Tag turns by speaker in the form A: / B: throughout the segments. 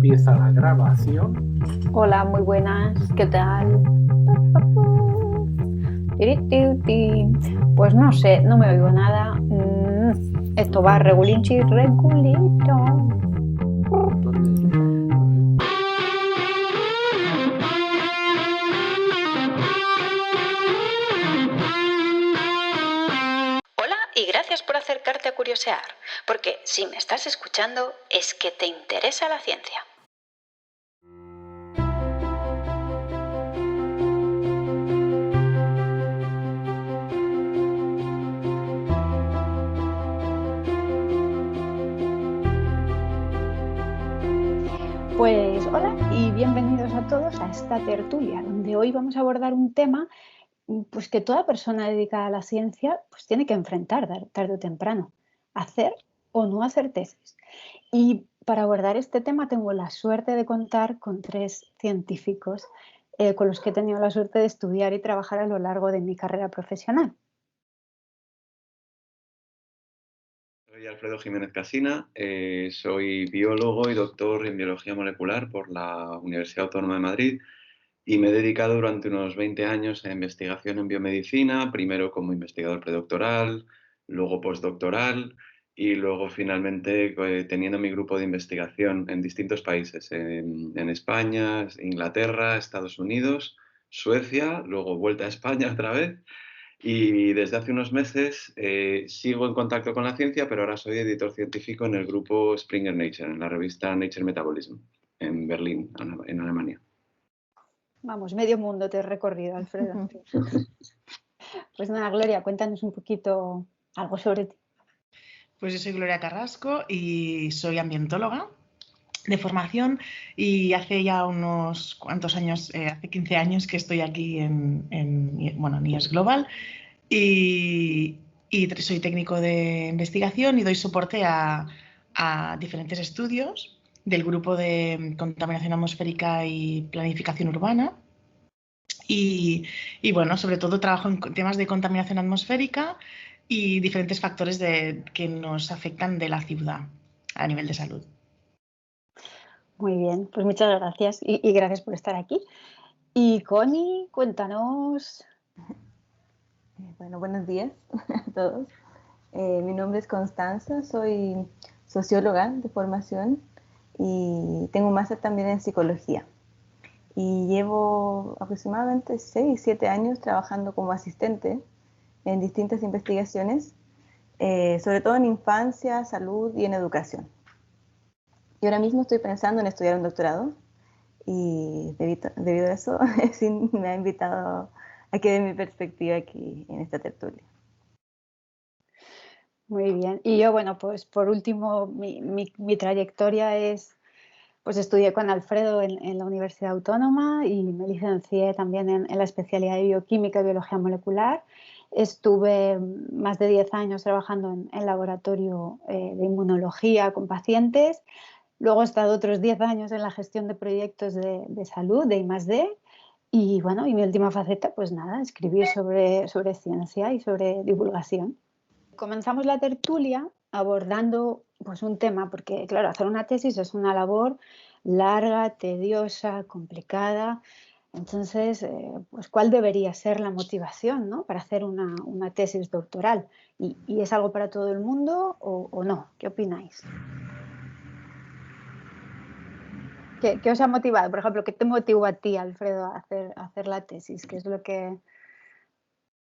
A: empieza la grabación.
B: Hola, muy buenas, ¿qué tal? Pues no sé, no me oigo nada. Esto va regulinchi, regulito.
C: Hola y gracias por acercarte a Curiosear, porque si me estás escuchando es que te interesa la ciencia.
B: Pues hola y bienvenidos a todos a esta tertulia, donde hoy vamos a abordar un tema pues, que toda persona dedicada a la ciencia pues, tiene que enfrentar tarde o temprano, hacer o no hacer tesis. Y para abordar este tema tengo la suerte de contar con tres científicos con los que he tenido la suerte de estudiar y trabajar a lo largo de mi carrera profesional.
D: Soy Alfredo Jiménez Casina, soy biólogo y doctor en biología molecular por la Universidad Autónoma de Madrid y me he dedicado durante unos 20 años a investigación en biomedicina, primero como investigador predoctoral, luego postdoctoral y luego finalmente teniendo mi grupo de investigación en distintos países, en España, Inglaterra, Estados Unidos, Suecia, luego vuelta a España otra vez. Y desde hace unos meses sigo en contacto con la ciencia, pero ahora soy editor científico en el grupo Springer Nature, en la revista Nature Metabolism, en Berlín, en Alemania.
B: Vamos, medio mundo te he recorrido, Alfredo. Pues nada, Gloria, cuéntanos un poquito algo sobre ti.
E: Pues yo soy Gloria Carrasco y soy ambientóloga de formación y hace ya unos cuantos años, hace 15 años que estoy aquí en IES Global y soy técnico de investigación y doy soporte a diferentes estudios del grupo de contaminación atmosférica y planificación urbana. Y bueno, sobre todo trabajo en temas de contaminación atmosférica y diferentes factores que nos afectan de la ciudad a nivel de salud.
B: Muy bien, pues muchas gracias y gracias por estar aquí. Y Connie, cuéntanos.
F: Bueno, buenos días a todos. Mi nombre es Constanza, soy socióloga de formación y tengo un máster también en psicología. Y llevo aproximadamente 6, 7 años trabajando como asistente en distintas investigaciones, sobre todo en infancia, salud y en educación. Y ahora mismo estoy pensando en estudiar un doctorado y debido a eso, sí, me ha invitado a que dé mi perspectiva aquí en esta tertulia.
B: Muy bien. Y yo, bueno, pues por último, mi trayectoria es, pues estudié con Alfredo en la Universidad Autónoma y me licencié también en la especialidad de bioquímica y biología molecular. Estuve más de 10 años trabajando en laboratorio de inmunología con pacientes. Luego he estado otros 10 años en la gestión de proyectos de salud, de I+D. Y bueno, y mi última faceta, pues nada, escribir sobre ciencia y sobre divulgación. Comenzamos la tertulia abordando pues, un tema, porque claro, hacer una tesis es una labor larga, tediosa, complicada. Entonces, pues, ¿cuál debería ser la motivación, ¿no? Para hacer una tesis doctoral? ¿Y es algo para todo el mundo o no? ¿Qué opináis? ¿Qué os ha motivado? Por ejemplo, ¿qué te motivó a ti, Alfredo, a hacer la tesis? ¿Qué es lo que...?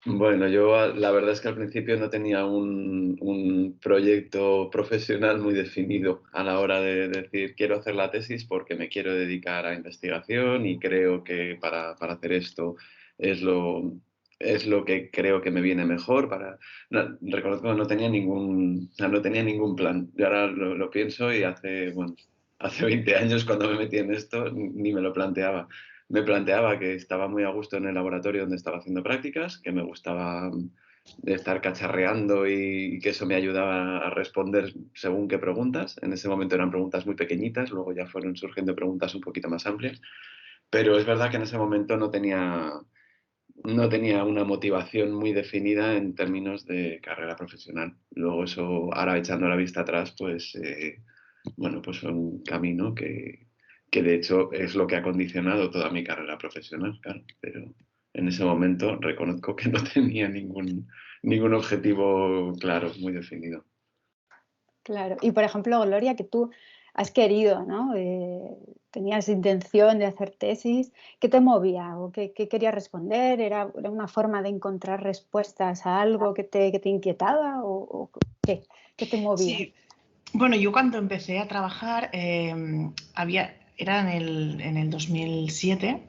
D: Bueno, yo la verdad es que al principio no tenía un proyecto profesional muy definido a la hora de decir quiero hacer la tesis porque me quiero dedicar a investigación y creo que para hacer esto es lo que creo que me viene mejor. Reconozco que no tenía no tenía ningún plan. Yo ahora lo pienso y hace 20 años cuando me metí en esto ni me lo planteaba. Me planteaba que estaba muy a gusto en el laboratorio donde estaba haciendo prácticas, que me gustaba estar cacharreando y que eso me ayudaba a responder según qué preguntas. En ese momento eran preguntas muy pequeñitas, luego ya fueron surgiendo preguntas un poquito más amplias. Pero es verdad que en ese momento no tenía una motivación muy definida en términos de carrera profesional. Luego eso, ahora echando la vista atrás, pues bueno, pues fue un camino que de hecho es lo que ha condicionado toda mi carrera profesional, claro, pero en ese momento reconozco que no tenía ningún objetivo claro, muy definido.
B: Claro. Y por ejemplo, Gloria, que tú has querido, ¿no? Tenías intención de hacer tesis. ¿Qué te movía o qué querías responder? ¿Era una forma de encontrar respuestas a algo que te inquietaba o qué? ¿Qué te movía?
E: Sí, bueno, yo cuando empecé a trabajar era en el 2007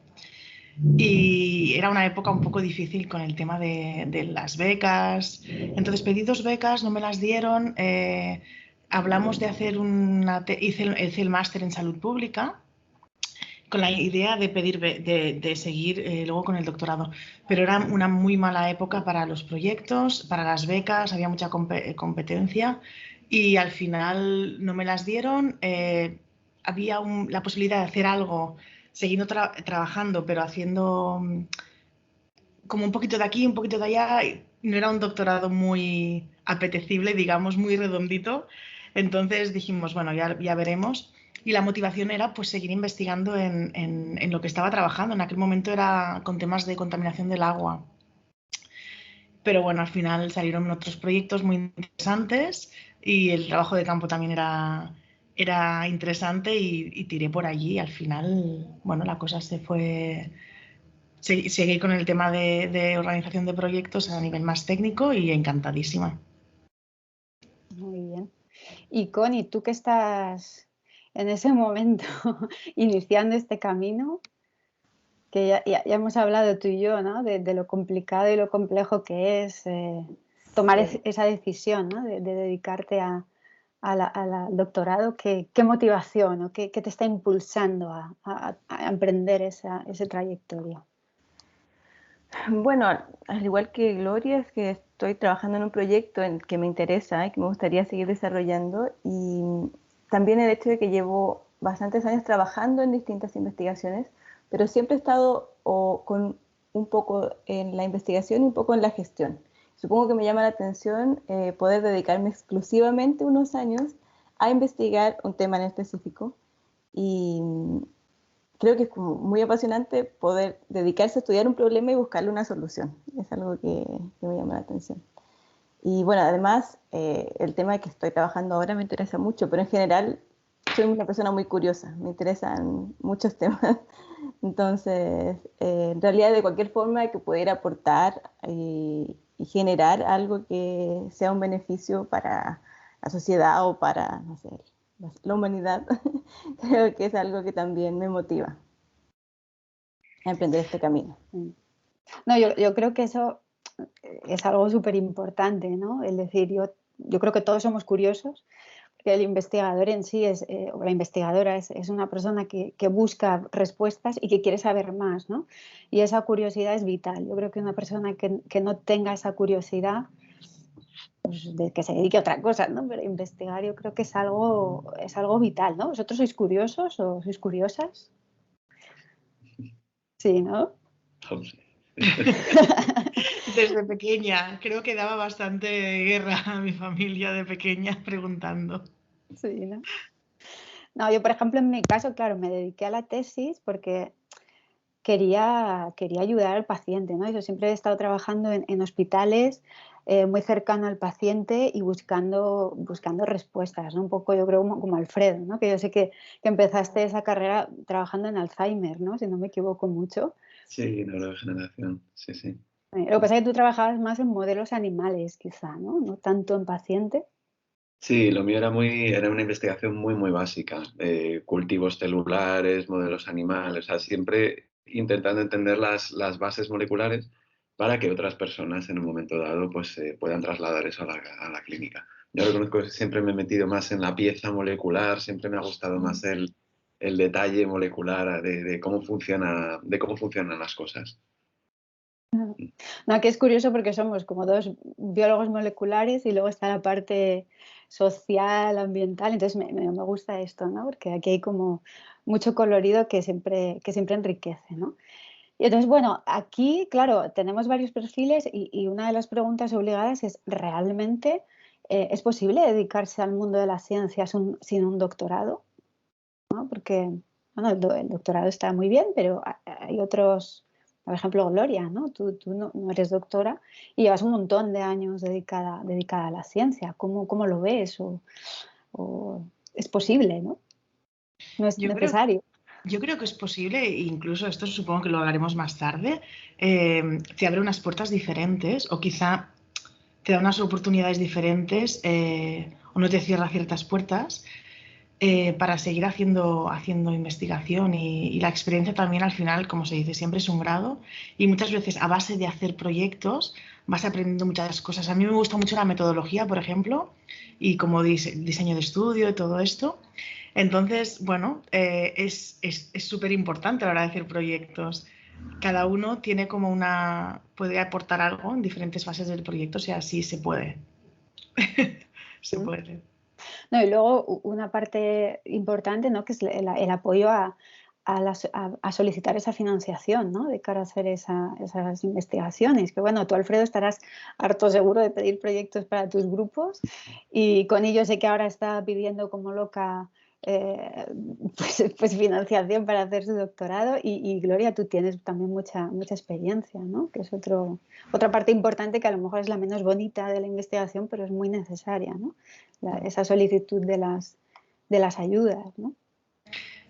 E: y era una época un poco difícil con el tema de las becas. Entonces pedí 2 becas, no me las dieron. Hablamos de hacer hice el máster en salud pública con la idea de de seguir luego con el doctorado. Pero era una muy mala época para los proyectos, para las becas, había mucha competencia y al final no me las dieron. Había la posibilidad de hacer algo siguiendo trabajando, pero haciendo como un poquito de aquí, un poquito de allá. No era un doctorado muy apetecible, digamos, muy redondito. Entonces dijimos, bueno, ya veremos. Y la motivación era pues seguir investigando en lo que estaba trabajando. En aquel momento era con temas de contaminación del agua. Pero bueno, al final salieron otros proyectos muy interesantes y el trabajo de campo también era interesante y tiré por allí. Al final, bueno, la cosa se fue... Seguí con el tema de organización de proyectos a nivel más técnico y encantadísima.
B: Muy bien. Y Connie, tú que estás en ese momento iniciando este camino, que ya hemos hablado tú y yo, ¿no? De lo complicado y lo complejo que es tomar esa decisión, ¿no? De dedicarte al doctorado. ¿Qué motivación o qué te está impulsando a emprender esa trayectoria?
F: Bueno, al igual que Gloria, es que estoy trabajando en un proyecto en que me interesa y que me gustaría seguir desarrollando, y también el hecho de que llevo bastantes años trabajando en distintas investigaciones, pero siempre he estado con un poco en la investigación y un poco en la gestión. Supongo que me llama la atención poder dedicarme exclusivamente unos años a investigar un tema en específico, y creo que es como muy apasionante poder dedicarse a estudiar un problema y buscarle una solución. Es algo que me llama la atención. Y bueno, además, el tema que estoy trabajando ahora me interesa mucho, pero en general soy una persona muy curiosa, me interesan muchos temas. Entonces, en realidad, de cualquier forma que pudiera aportar y generar algo que sea un beneficio para la sociedad o para, no sé, la humanidad, creo que es algo que también me motiva a emprender este camino.
B: No, yo creo que eso es algo súper importante, ¿no? Es decir, yo creo que todos somos curiosos, porque el investigador en sí o la investigadora es una persona que busca respuestas y que quiere saber más, ¿no? Y esa curiosidad es vital. Yo creo que una persona que no tenga esa curiosidad, pues de que se dedique a otra cosa, ¿no? Pero investigar yo creo que es algo vital, ¿no? ¿Vosotros sois curiosos o sois curiosas? Sí, ¿no?
E: Desde pequeña, creo que daba bastante guerra a mi familia de pequeña preguntando.
B: Sí, ¿no? No, yo por ejemplo en mi caso, claro, me dediqué a la tesis porque quería ayudar al paciente, ¿no? Yo siempre he estado trabajando en hospitales muy cercano al paciente y buscando respuestas, ¿no? Un poco yo creo como Alfredo, ¿no? Que yo sé que empezaste esa carrera trabajando en Alzheimer, ¿no? Si no me equivoco mucho.
D: Sí, neurodegeneración, sí, sí.
B: Lo que pasa es que tú trabajabas más en modelos animales, quizá, ¿no? No tanto en paciente.
D: Sí, lo mío era una investigación muy básica, cultivos celulares, modelos animales, o sea, siempre intentando entender las bases moleculares para que otras personas en un momento dado pues, puedan trasladar eso a la clínica. Yo reconozco que siempre me he metido más en la pieza molecular, siempre me ha gustado más el detalle molecular de cómo funcionan las cosas.
B: No, que es curioso porque somos como dos biólogos moleculares y luego está la parte social, ambiental, entonces me gusta esto, ¿no? Porque aquí hay como mucho colorido que siempre enriquece, ¿no? Y entonces, bueno, aquí, claro, tenemos varios perfiles y una de las preguntas obligadas es, ¿realmente es posible dedicarse al mundo de las ciencias sin un doctorado? ¿No? Porque bueno, el doctorado está muy bien, pero hay otros, por ejemplo, Gloria, ¿no? Tú no eres doctora y llevas un montón de años dedicada a la ciencia. ¿Cómo lo ves? ¿O es posible, ¿no? No es
E: Yo creo,
B: necesario.
E: yo creo que es posible, e incluso esto supongo que lo hablaremos más tarde, te abre unas puertas diferentes o quizá te da unas oportunidades diferentes o no te cierra ciertas puertas para seguir haciendo investigación y la experiencia también al final, como se dice, siempre es un grado y muchas veces a base de hacer proyectos vas aprendiendo muchas cosas. A mí me gusta mucho la metodología, por ejemplo, y como diseño de estudio y todo esto. Entonces, bueno, es súper importante a la hora de hacer proyectos. Cada uno tiene como puede aportar algo en diferentes fases del proyecto, o sea, sí se puede. Se puede.
B: No, y luego una parte importante, ¿no? Que es el apoyo a solicitar esa financiación, ¿no? De cara a hacer esas investigaciones. Que bueno, tú, Alfredo, estarás harto seguro de pedir proyectos para tus grupos y con ello sé que ahora está pidiendo como loca pues financiación para hacer su doctorado y Gloria, tú tienes también mucha experiencia, ¿no? Que es otra parte importante que a lo mejor es la menos bonita de la investigación, pero es muy necesaria, ¿no? Esa solicitud de las ayudas, ¿no?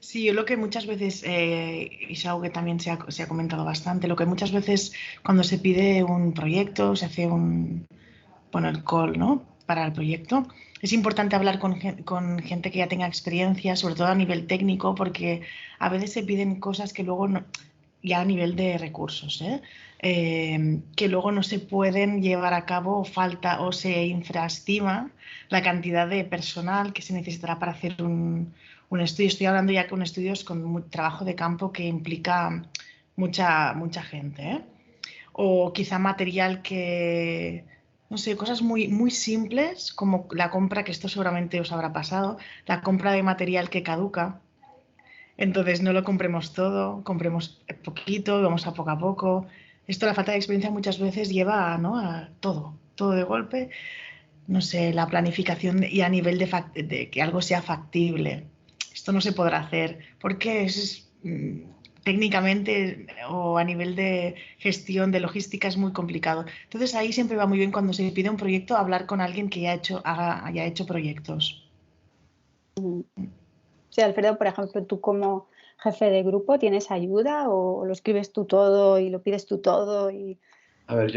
E: Sí, yo lo que muchas veces, y es algo que también se ha comentado bastante, lo que muchas veces cuando se pide un proyecto, se hace el call, ¿no? Para el proyecto, es importante hablar con gente que ya tenga experiencia, sobre todo a nivel técnico, porque a veces se piden cosas que luego ya a nivel de recursos, que luego no se pueden llevar a cabo o se infraestima la cantidad de personal que se necesitará para hacer un estudio. Estoy hablando ya con estudios con trabajo de campo que implica mucha gente, o quizá material que, no sé, cosas muy simples como la compra, que esto seguramente os habrá pasado, la compra de material que caduca. Entonces no lo compremos todo, compremos poquito, vamos a poco. Esto, la falta de experiencia muchas veces lleva, ¿no? A todo de golpe. No sé, la planificación y a nivel de que algo sea factible. Esto no se podrá hacer porque técnicamente o a nivel de gestión, de logística es muy complicado. Entonces ahí siempre va muy bien cuando se pide un proyecto hablar con alguien que haya hecho proyectos.
B: Sí, Alfredo, por ejemplo, tú como jefe de grupo, ¿tienes ayuda o lo escribes tú todo y lo pides tú todo?
D: A ver,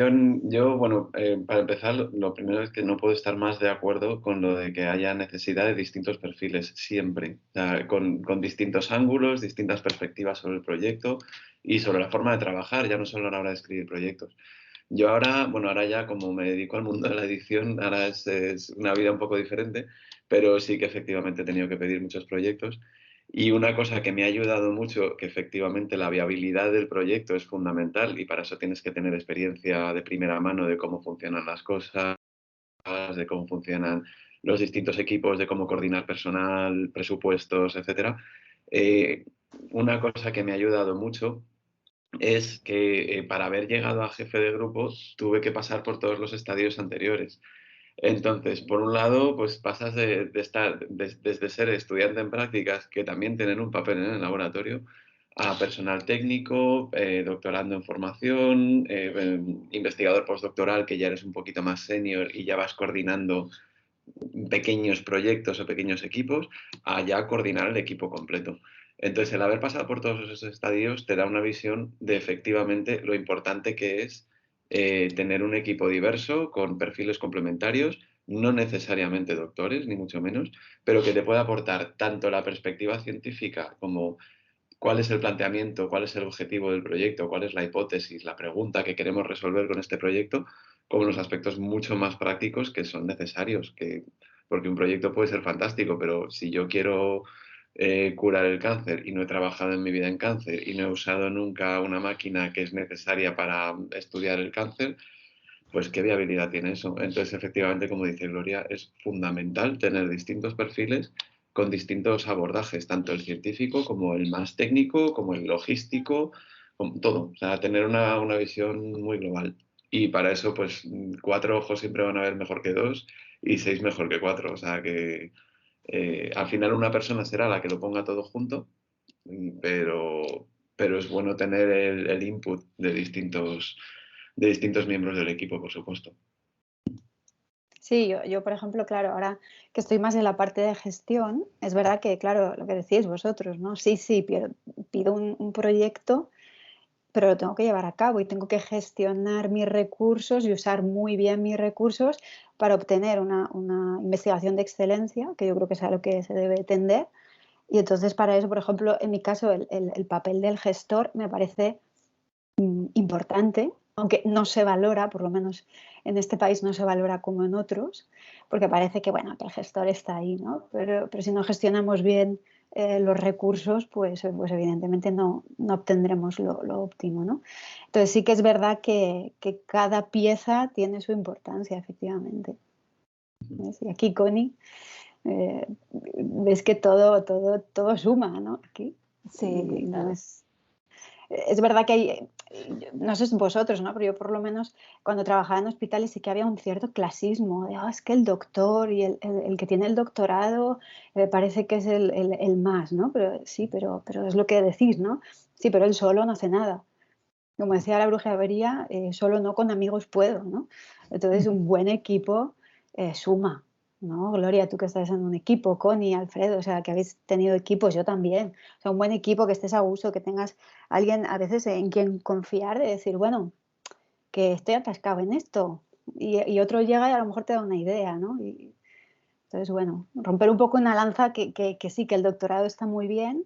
D: bueno, para empezar, lo primero es que no puedo estar más de acuerdo con lo de que haya necesidad de distintos perfiles, siempre, o sea, con distintos ángulos, distintas perspectivas sobre el proyecto y sobre la forma de trabajar, ya no solo a la hora de escribir proyectos. Yo ahora ya como me dedico al mundo de la edición, ahora es una vida un poco diferente, pero sí que efectivamente he tenido que pedir muchos proyectos. Y una cosa que me ha ayudado mucho, que efectivamente la viabilidad del proyecto es fundamental y para eso tienes que tener experiencia de primera mano de cómo funcionan las cosas, de cómo funcionan los distintos equipos, de cómo coordinar personal, presupuestos, etcétera. Eh, una cosa que me ha ayudado mucho es que para haber llegado a jefe de grupo tuve que pasar por todos los estadios anteriores. Entonces, por un lado, pues pasas de estar desde ser estudiante en prácticas, que también tienen un papel en el laboratorio, a personal técnico, doctorando en formación, investigador postdoctoral, que ya eres un poquito más senior y ya vas coordinando pequeños proyectos o pequeños equipos, a ya coordinar el equipo completo. Entonces, el haber pasado por todos esos estadios te da una visión de efectivamente lo importante que es tener un equipo diverso, con perfiles complementarios, no necesariamente doctores, ni mucho menos, pero que te pueda aportar tanto la perspectiva científica como cuál es el planteamiento, cuál es el objetivo del proyecto, cuál es la hipótesis, la pregunta que queremos resolver con este proyecto, como los aspectos mucho más prácticos que son necesarios, porque un proyecto puede ser fantástico, pero si yo quiero curar el cáncer y no he trabajado en mi vida en cáncer y no he usado nunca una máquina que es necesaria para estudiar el cáncer, pues qué viabilidad tiene eso. Entonces, efectivamente, como dice Gloria, es fundamental tener distintos perfiles con distintos abordajes, tanto el científico como el más técnico, como el logístico, como todo. O sea, tener una visión muy global. Y para eso, pues 4 ojos siempre van a ver mejor que 2 y 6 mejor que 4. O sea que al final una persona será la que lo ponga todo junto, pero es bueno tener el input de distintos miembros del equipo, por supuesto.
B: Sí, yo, por ejemplo, claro, ahora que estoy más en la parte de gestión, es verdad que, claro, lo que decís vosotros, ¿no? Sí, pido un proyecto, pero lo tengo que llevar a cabo y tengo que gestionar mis recursos y usar muy bien mis recursos para obtener una investigación de excelencia, que yo creo que es a lo que se debe tender. Y entonces, para eso, por ejemplo, en mi caso, el papel del gestor me parece importante, aunque no se valora, por lo menos en este país no se valora como en otros, porque parece que, bueno, que el gestor está ahí, ¿no? Pero si no gestionamos bien los recursos, pues evidentemente no obtendremos lo óptimo, ¿no? Entonces sí que es verdad que cada pieza tiene su importancia, efectivamente. ¿Ves? Y aquí, Connie, ves que todo suma, ¿no? Aquí.
F: Sí,
B: Y no
F: claro.
B: es verdad que hay, no sé vosotros, ¿no? Pero yo por lo menos cuando trabajaba en hospitales sí que había un cierto clasismo, de, es que el doctor y el que tiene el doctorado parece que es el más, ¿no? Pero sí, pero es lo que decís, ¿no? Sí, pero él solo no hace nada. Como decía la brujería, solo no con amigos puedo, ¿no? Entonces un buen equipo suma, ¿no? Gloria, tú que estás en un equipo, Connie, Alfredo, o sea, que habéis tenido equipos, yo también. O sea, un buen equipo, que estés a gusto, que tengas alguien a veces en quien confiar, de decir, bueno, que estoy atascado en esto. Y otro llega y a lo mejor te da una idea, ¿no? Y entonces, bueno, romper un poco una lanza que sí, que el doctorado está muy bien,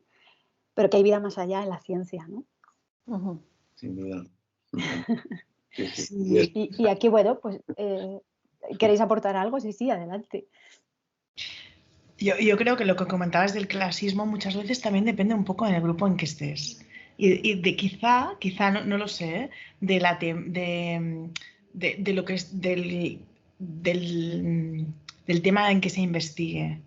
B: pero que hay vida más allá en la ciencia, ¿no?
F: Ujú.
D: Sin duda. Sí, sí.
E: Sí.
B: Y aquí, bueno, pues, ¿queréis aportar algo? Sí, sí, adelante.
E: Yo creo que lo que comentabas del clasismo muchas veces también depende un poco del grupo en que estés. Y de quizá no lo sé, ¿eh? De lo que es del tema en que se investigue.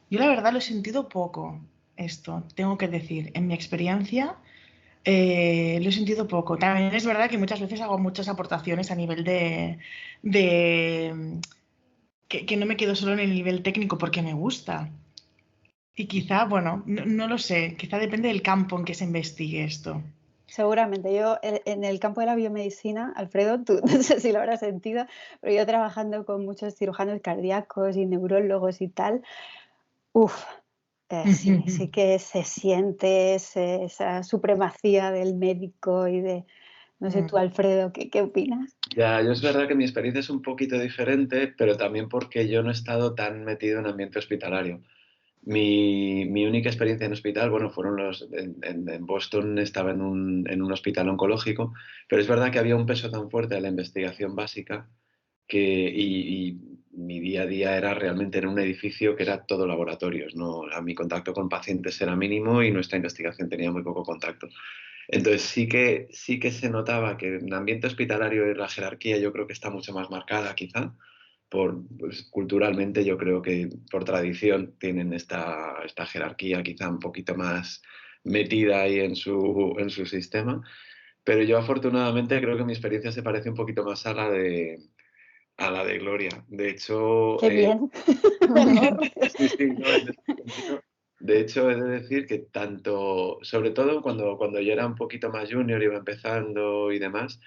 E: Yo la verdad lo he sentido poco esto, tengo que decir. En mi experiencia lo he sentido poco. También es verdad que muchas veces hago muchas aportaciones a nivel de que no me quedo solo en el nivel técnico porque me gusta. Y quizá, bueno, no lo sé, quizá depende del campo en que se investigue esto.
B: Seguramente. Yo en el campo de la biomedicina, Alfredo, tú no sé si lo habrás sentido, pero yo trabajando con muchos cirujanos cardíacos y neurólogos y tal, uff, sí que se siente esa supremacía del médico y de, no sé tú, Alfredo, ¿qué opinas?
D: Ya, yo es verdad que mi experiencia es un poquito diferente, pero también porque yo no he estado tan metido en ambiente hospitalario. Mi única experiencia en hospital, bueno, fueron en Boston estaba en un hospital oncológico, pero es verdad que había un peso tan fuerte de la investigación básica y mi día a día era realmente en un edificio que era todo laboratorios, ¿no? Mi contacto con pacientes era mínimo y nuestra investigación tenía muy poco contacto. Entonces sí que se notaba que en el ambiente hospitalario la jerarquía yo creo que está mucho más marcada quizá, pues, culturalmente yo creo que por tradición tienen esta jerarquía quizá un poquito más metida ahí en su sistema, pero yo afortunadamente creo que mi experiencia se parece un poquito más a la de Gloria. De hecho,
B: Qué bien, me alegro.
D: sí, sí, no, en ese sentido. De hecho, he de decir que tanto, sobre todo cuando yo era un poquito más junior, iba empezando y demás,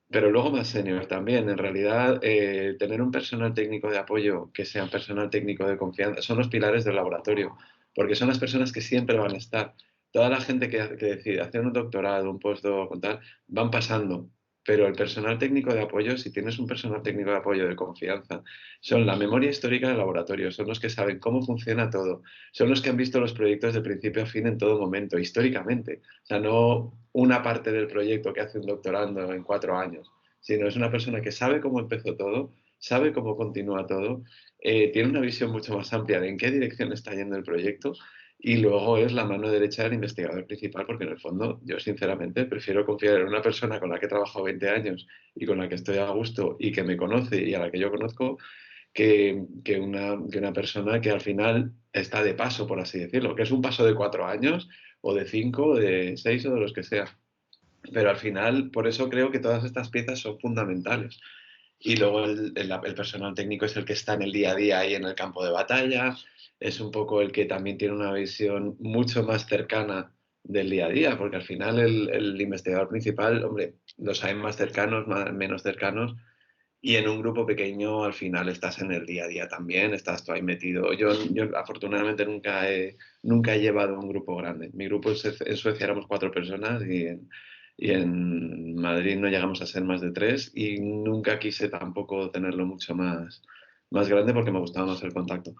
D: pero luego más senior también. En realidad, tener un personal técnico de apoyo que sea un personal técnico de confianza son los pilares del laboratorio, porque son las personas que siempre van a estar. Toda la gente que decide hacer un doctorado, un postdoc, o tal, van pasando. Pero el personal técnico de apoyo, si tienes un personal técnico de apoyo de confianza, son la memoria histórica del laboratorio, son los que saben cómo funciona todo, son los que han visto los proyectos de principio a fin en todo momento, históricamente. O sea, no una parte del proyecto que hace un doctorando en 4 años, sino es una persona que sabe cómo empezó todo, sabe cómo continúa todo, tiene una visión mucho más amplia de en qué dirección está yendo el proyecto y luego es la mano derecha del investigador principal, porque en el fondo yo sinceramente prefiero confiar en una persona con la que he trabajado 20 años y con la que estoy a gusto y que me conoce y a la que yo conozco que una persona que al final está de paso, por así decirlo, que es un paso de 4 años o de 5 o de 6 o de los que sea. Pero al final, por eso creo que todas estas piezas son fundamentales. Y luego el personal técnico es el que está en el día a día ahí en el campo de batalla, es un poco el que también tiene una visión mucho más cercana del día a día, porque al final el investigador principal, hombre, los hay más cercanos, menos cercanos, y en un grupo pequeño al final estás en el día a día también, estás tú ahí metido. Yo afortunadamente nunca he llevado un grupo grande. Mi grupo en Suecia éramos 4 personas y en Madrid no llegamos a ser más de 3 y nunca quise tampoco tenerlo mucho más grande porque me gustaba más el contacto.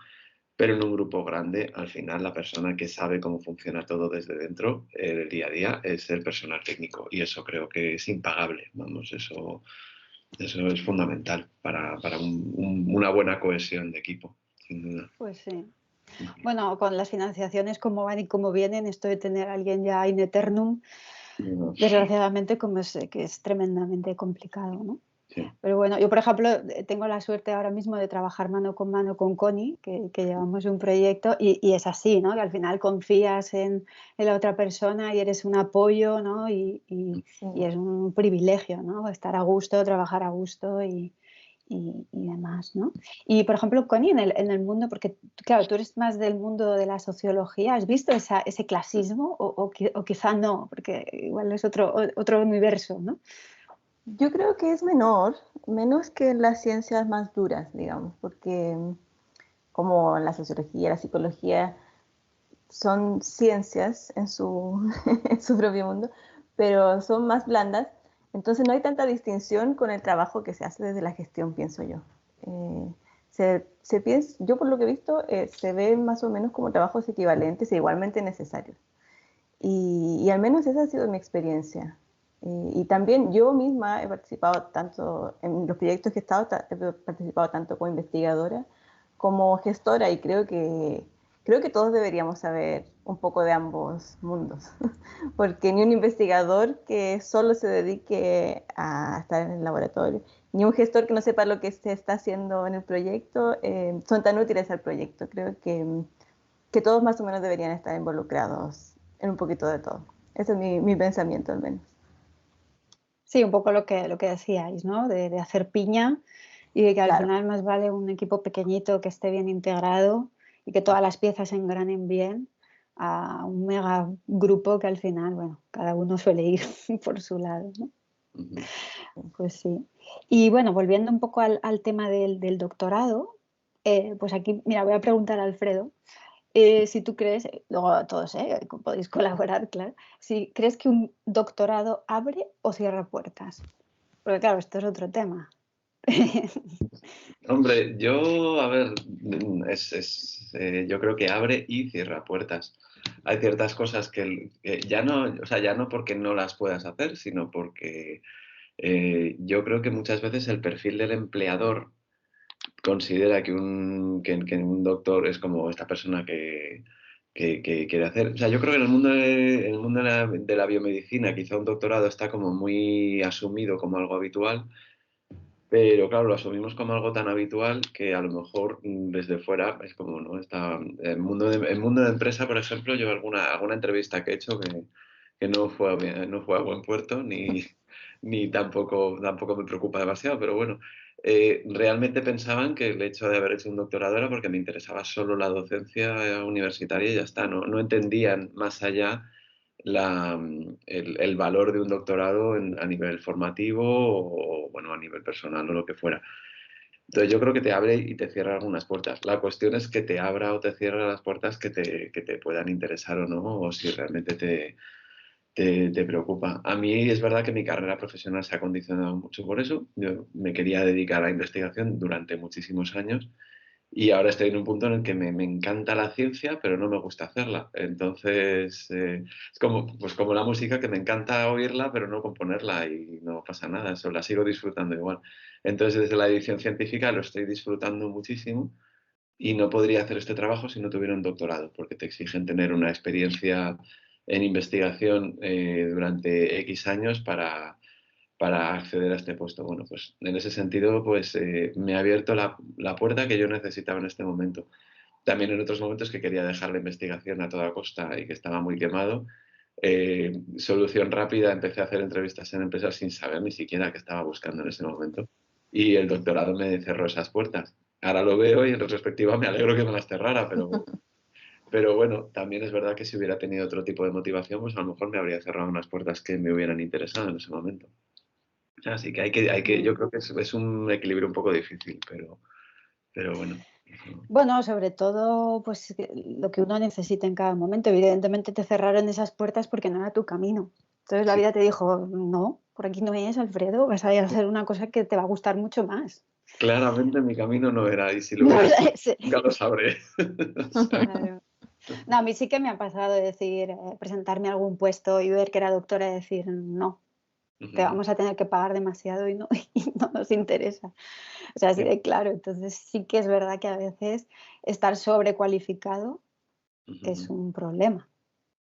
D: Pero en un grupo grande, al final, la persona que sabe cómo funciona todo desde dentro, el día a día, es el personal técnico. Y eso creo que es impagable. Vamos, eso es fundamental para una buena cohesión de equipo, sin duda.
B: Pues sí. Bueno, con las financiaciones como van y como vienen, esto de tener a alguien ya in eternum, desgraciadamente, como sé que es tremendamente complicado, ¿no?
D: Sí.
B: Pero bueno, yo por ejemplo tengo la suerte ahora mismo de trabajar mano con Connie, que llevamos un proyecto y es así, ¿no? Que al final confías en la otra persona y eres un apoyo, ¿no? Y es un privilegio, ¿no? Estar a gusto, trabajar a gusto y demás, ¿no? Y por ejemplo, Connie, en el mundo, porque claro, tú eres más del mundo de la sociología, ¿has visto ese clasismo o quizá no? Porque igual es otro universo, ¿no?
F: Yo creo que es menos que en las ciencias más duras, digamos, porque como la sociología, la psicología son ciencias en su, en su propio mundo, pero son más blandas, entonces no hay tanta distinción con el trabajo que se hace desde la gestión, pienso yo. Yo por lo que he visto, se ven más o menos como trabajos equivalentes e igualmente necesarios. Y al menos esa ha sido mi experiencia. Y también yo misma he participado tanto en los proyectos que he estado, he participado tanto como investigadora como gestora y creo que todos deberíamos saber un poco de ambos mundos, porque ni un investigador que solo se dedique a estar en el laboratorio, ni un gestor que no sepa lo que se está haciendo en el proyecto, son tan útiles al proyecto. Creo que todos más o menos deberían estar involucrados en un poquito de todo. Ese es mi pensamiento al menos.
B: Sí, un poco lo que decíais, ¿no? De hacer piña y de que al
F: Claro.
B: final más vale un equipo pequeñito que esté bien integrado y que todas las piezas se engranen bien a un mega grupo que al final, bueno, cada uno suele ir por su lado, ¿no? Pues sí. Y bueno, volviendo un poco al tema del doctorado, pues aquí, mira, voy a preguntar a Alfredo. Si tú crees, luego todos podéis colaborar, claro, si crees que un doctorado abre o cierra puertas. Porque claro, esto es otro tema.
D: Hombre, yo, a ver, yo creo que abre y cierra puertas. Hay ciertas cosas que ya no, o sea, ya no porque no las puedas hacer, sino porque yo creo que muchas veces el perfil del empleador considera que un doctor es como esta persona que quiere hacer. O sea, yo creo que en el mundo de la biomedicina quizá un doctorado está como muy asumido como algo habitual, pero claro, lo asumimos como algo tan habitual que a lo mejor desde fuera es como, ¿no? Está, el mundo de empresa, por ejemplo, yo alguna entrevista que he hecho que no fue a buen puerto, ni tampoco me preocupa demasiado, pero bueno, realmente pensaban que el hecho de haber hecho un doctorado era porque me interesaba solo la docencia universitaria y ya está, no entendían más allá el valor de un doctorado a nivel formativo o, bueno, a nivel personal o lo que fuera. Entonces yo creo que te abre y te cierra algunas puertas. La cuestión es que te abra o te cierre las puertas que te puedan interesar o no, o si realmente te preocupa. A mí es verdad que mi carrera profesional se ha condicionado mucho por eso. Yo me quería dedicar a la investigación durante muchísimos años y ahora estoy en un punto en el que me encanta la ciencia, pero no me gusta hacerla. Entonces, es como la música, que me encanta oírla, pero no componerla y no pasa nada, eso la sigo disfrutando igual. Entonces, desde la edición científica lo estoy disfrutando muchísimo y no podría hacer este trabajo si no tuviera un doctorado, porque te exigen tener una experiencia en investigación durante X años para acceder a este puesto. Bueno, pues en ese sentido, pues me ha abierto la puerta que yo necesitaba en este momento. También en otros momentos que quería dejar la investigación a toda costa y que estaba muy quemado. Solución rápida, empecé a hacer entrevistas en empresas sin saber ni siquiera qué estaba buscando en ese momento. Y el doctorado me cerró esas puertas. Ahora lo veo y en retrospectiva me alegro que me las cerrara, Pero bueno, también es verdad que si hubiera tenido otro tipo de motivación, pues a lo mejor me habría cerrado unas puertas que me hubieran interesado en ese momento. Así que yo creo que es un equilibrio un poco difícil, pero bueno.
B: Bueno, sobre todo, pues lo que uno necesita en cada momento. Evidentemente te cerraron esas puertas porque no era tu camino. Entonces la
D: Sí,
B: vida te dijo, no, por aquí no es, Alfredo, vas a ir a hacer una cosa que te va a gustar mucho más.
D: claramente mi camino no era, y si lo
B: No
D: hubiera
B: era
D: sido,
B: ese.
D: nunca lo sabré.
B: Claro. No, a mí sí que me ha pasado de decir, presentarme a algún puesto y ver que era doctora y decir, no, te
D: Ujú.
B: vamos a tener que pagar demasiado y no, y no nos interesa. O sea, así
D: Sí.
B: de claro. Entonces sí que es verdad que a veces estar sobrecualificado es
D: Ujú.
B: un problema,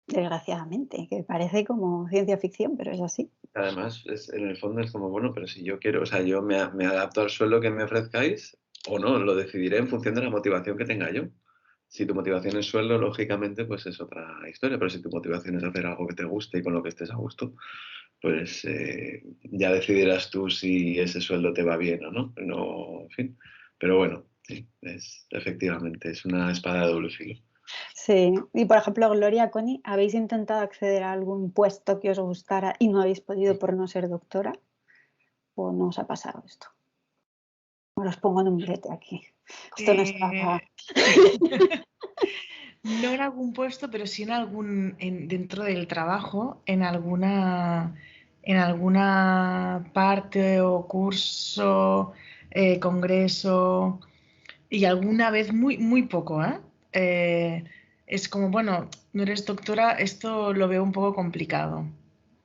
B: desgraciadamente, que parece como ciencia ficción, pero es así.
D: Además, en el fondo es como, bueno, pero si yo quiero, o sea, yo me adapto al sueldo que me ofrezcáis o no, lo decidiré en función de la motivación que tenga yo. Si tu motivación es sueldo, lógicamente, pues es otra historia, pero si tu motivación es hacer algo que te guste y con lo que estés a gusto, pues ya decidirás tú si ese sueldo te va bien o no. No, en fin. Pero bueno, sí, efectivamente, es una espada de doble filo.
B: Sí, y por ejemplo, Gloria, Connie, ¿habéis intentado acceder a algún puesto que os gustara y no habéis podido por no ser doctora? ¿O no os ha pasado esto? Os los pongo en un brete aquí. Esto no estaba...
E: Eh, no en algún puesto, pero sí en dentro del trabajo, en alguna parte o curso, congreso, y alguna vez muy, muy poco, ¿eh? Eh, es como, bueno, no eres doctora, esto lo veo un poco complicado.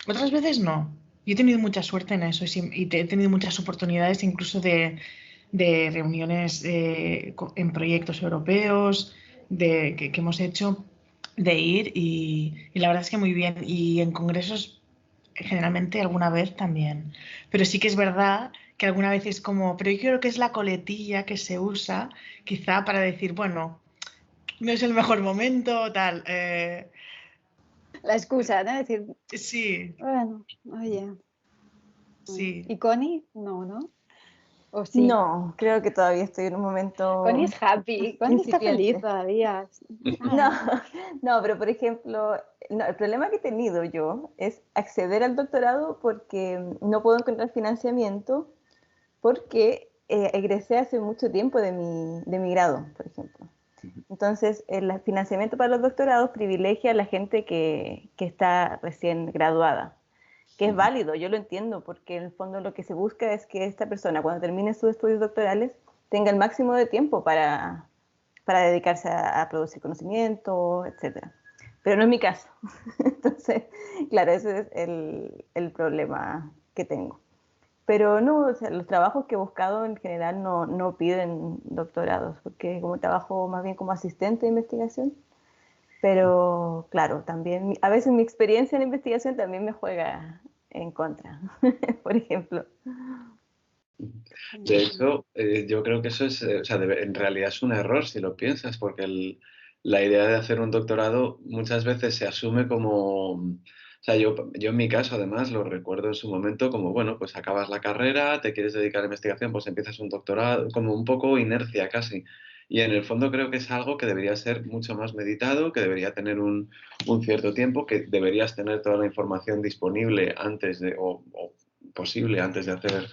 E: Otras veces no. Yo he tenido mucha suerte en eso he tenido muchas oportunidades incluso de reuniones en proyectos europeos que hemos hecho, de ir y la verdad es que muy bien. Y en congresos generalmente alguna vez también. Pero sí que es verdad que alguna vez es como, pero yo creo que es la coletilla que se usa quizá para decir, bueno, no es el mejor momento, tal.
B: La excusa, ¿no? Es decir,
E: Sí,
B: bueno, oye.
E: sí.
B: ¿Y Connie? No, ¿no? ¿O sí?
F: No, creo que todavía estoy en un
B: Connie
F: momento
B: es happy, Connie está feliz
F: incipiente.
B: todavía.
F: No,
B: Nada.
F: no, pero por ejemplo, no, el problema que he tenido yo es acceder al doctorado porque no puedo encontrar financiamiento porque egresé hace mucho tiempo de mi grado, por ejemplo. Entonces, el financiamiento para los doctorados privilegia a la gente que está recién graduada, que es válido, yo lo entiendo, porque en el fondo lo que se busca es que esta persona, cuando termine sus estudios doctorales, tenga el máximo de tiempo para dedicarse a producir conocimiento, etcétera. Pero no es mi caso. Entonces, claro, ese es el problema que tengo. Pero no, o sea, los trabajos que he buscado en general no piden doctorados, porque como trabajo más bien como asistente de investigación, pero claro, también a veces mi experiencia en investigación también me juega en contra, por ejemplo.
D: De hecho, yo creo que eso es, o sea, en realidad es un error si lo piensas, porque la idea de hacer un doctorado muchas veces se asume como, o sea, yo en mi caso además lo recuerdo en su momento como, bueno, pues acabas la carrera, te quieres dedicar a la investigación, pues empiezas un doctorado, como un poco inercia casi. Y en el fondo creo que es algo que debería ser mucho más meditado, que debería tener un cierto tiempo, que deberías tener toda la información disponible antes de, o posible antes de hacer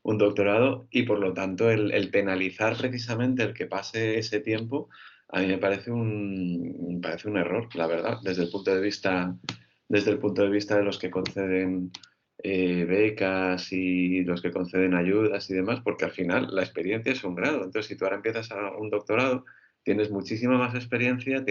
D: un doctorado y por lo tanto el penalizar precisamente el que pase ese tiempo a mí me parece un error, la verdad, desde el punto de vista de los que conceden becas y los que conceden ayudas y demás, porque al final la experiencia es un grado. Entonces, si tú ahora empiezas a un doctorado, tienes muchísima más experiencia,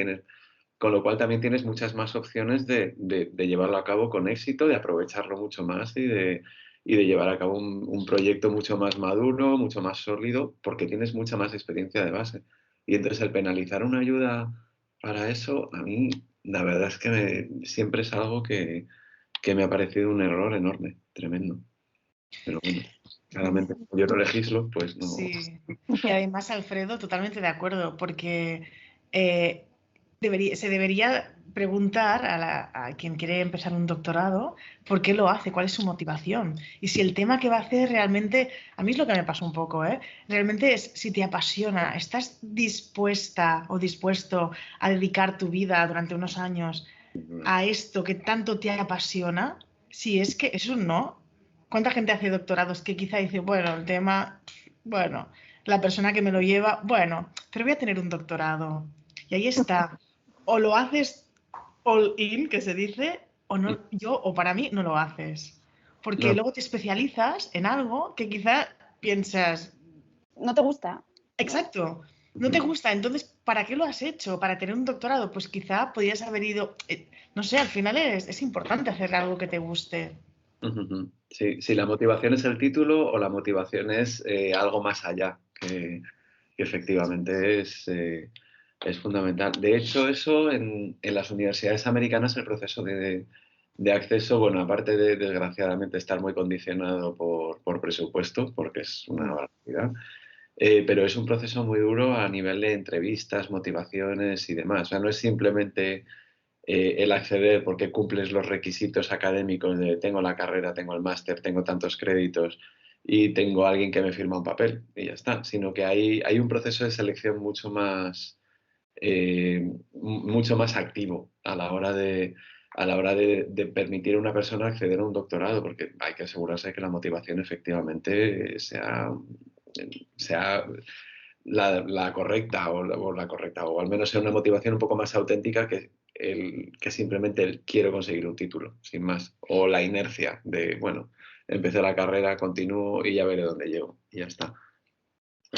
D: con lo cual también tienes muchas más opciones de llevarlo a cabo con éxito, de aprovecharlo mucho más y de llevar a cabo un proyecto mucho más maduro, mucho más sólido, porque tienes mucha más experiencia de base. Y entonces el penalizar una ayuda para eso, a mí la verdad es que siempre es algo que me ha parecido un error enorme, tremendo. Pero bueno, claramente como yo no legislo, pues no.
E: Sí, y además, Alfredo, totalmente de acuerdo, porque eh, se debería preguntar a quien quiere empezar un doctorado por qué lo hace, cuál es su motivación. Y si el tema que va a hacer realmente, a mí es lo que me pasó un poco, realmente es si te apasiona, estás dispuesta o dispuesto a dedicar tu vida durante unos años a esto que tanto te apasiona. Si es que eso no. ¿Cuánta gente hace doctorados que quizá dice, bueno, el tema, bueno, la persona que me lo lleva, bueno, pero voy a tener un doctorado? Y ahí está. O lo haces all in, que se dice, o no, o para mí no lo haces. Porque
D: No,
E: luego te especializas en algo que quizá piensas,
B: ¿No te gusta?
E: exacto, no te gusta, entonces, ¿para qué lo has hecho? ¿Para tener un doctorado? Pues quizá podrías haber ido, no sé, al final es importante hacer algo que te guste.
D: Sí, sí, la motivación es el título o la motivación es algo más allá, que efectivamente es fundamental. De hecho, eso en las universidades americanas, el proceso de acceso, bueno, aparte de, desgraciadamente, estar muy condicionado por presupuesto, porque es una barbaridad, pero es un proceso muy duro a nivel de entrevistas, motivaciones y demás. O sea, no es simplemente el acceder porque cumples los requisitos académicos de tengo la carrera, tengo el máster, tengo tantos créditos y tengo a alguien que me firma un papel y ya está, sino que hay un proceso de selección mucho más activo a la hora de permitir a una persona acceder a un doctorado, porque hay que asegurarse de que la motivación efectivamente sea la correcta o la correcta, o al menos sea una motivación un poco más auténtica que simplemente el quiero conseguir un título, sin más. O la inercia de, bueno, empecé la carrera, continúo y ya veré dónde llego. Y ya está.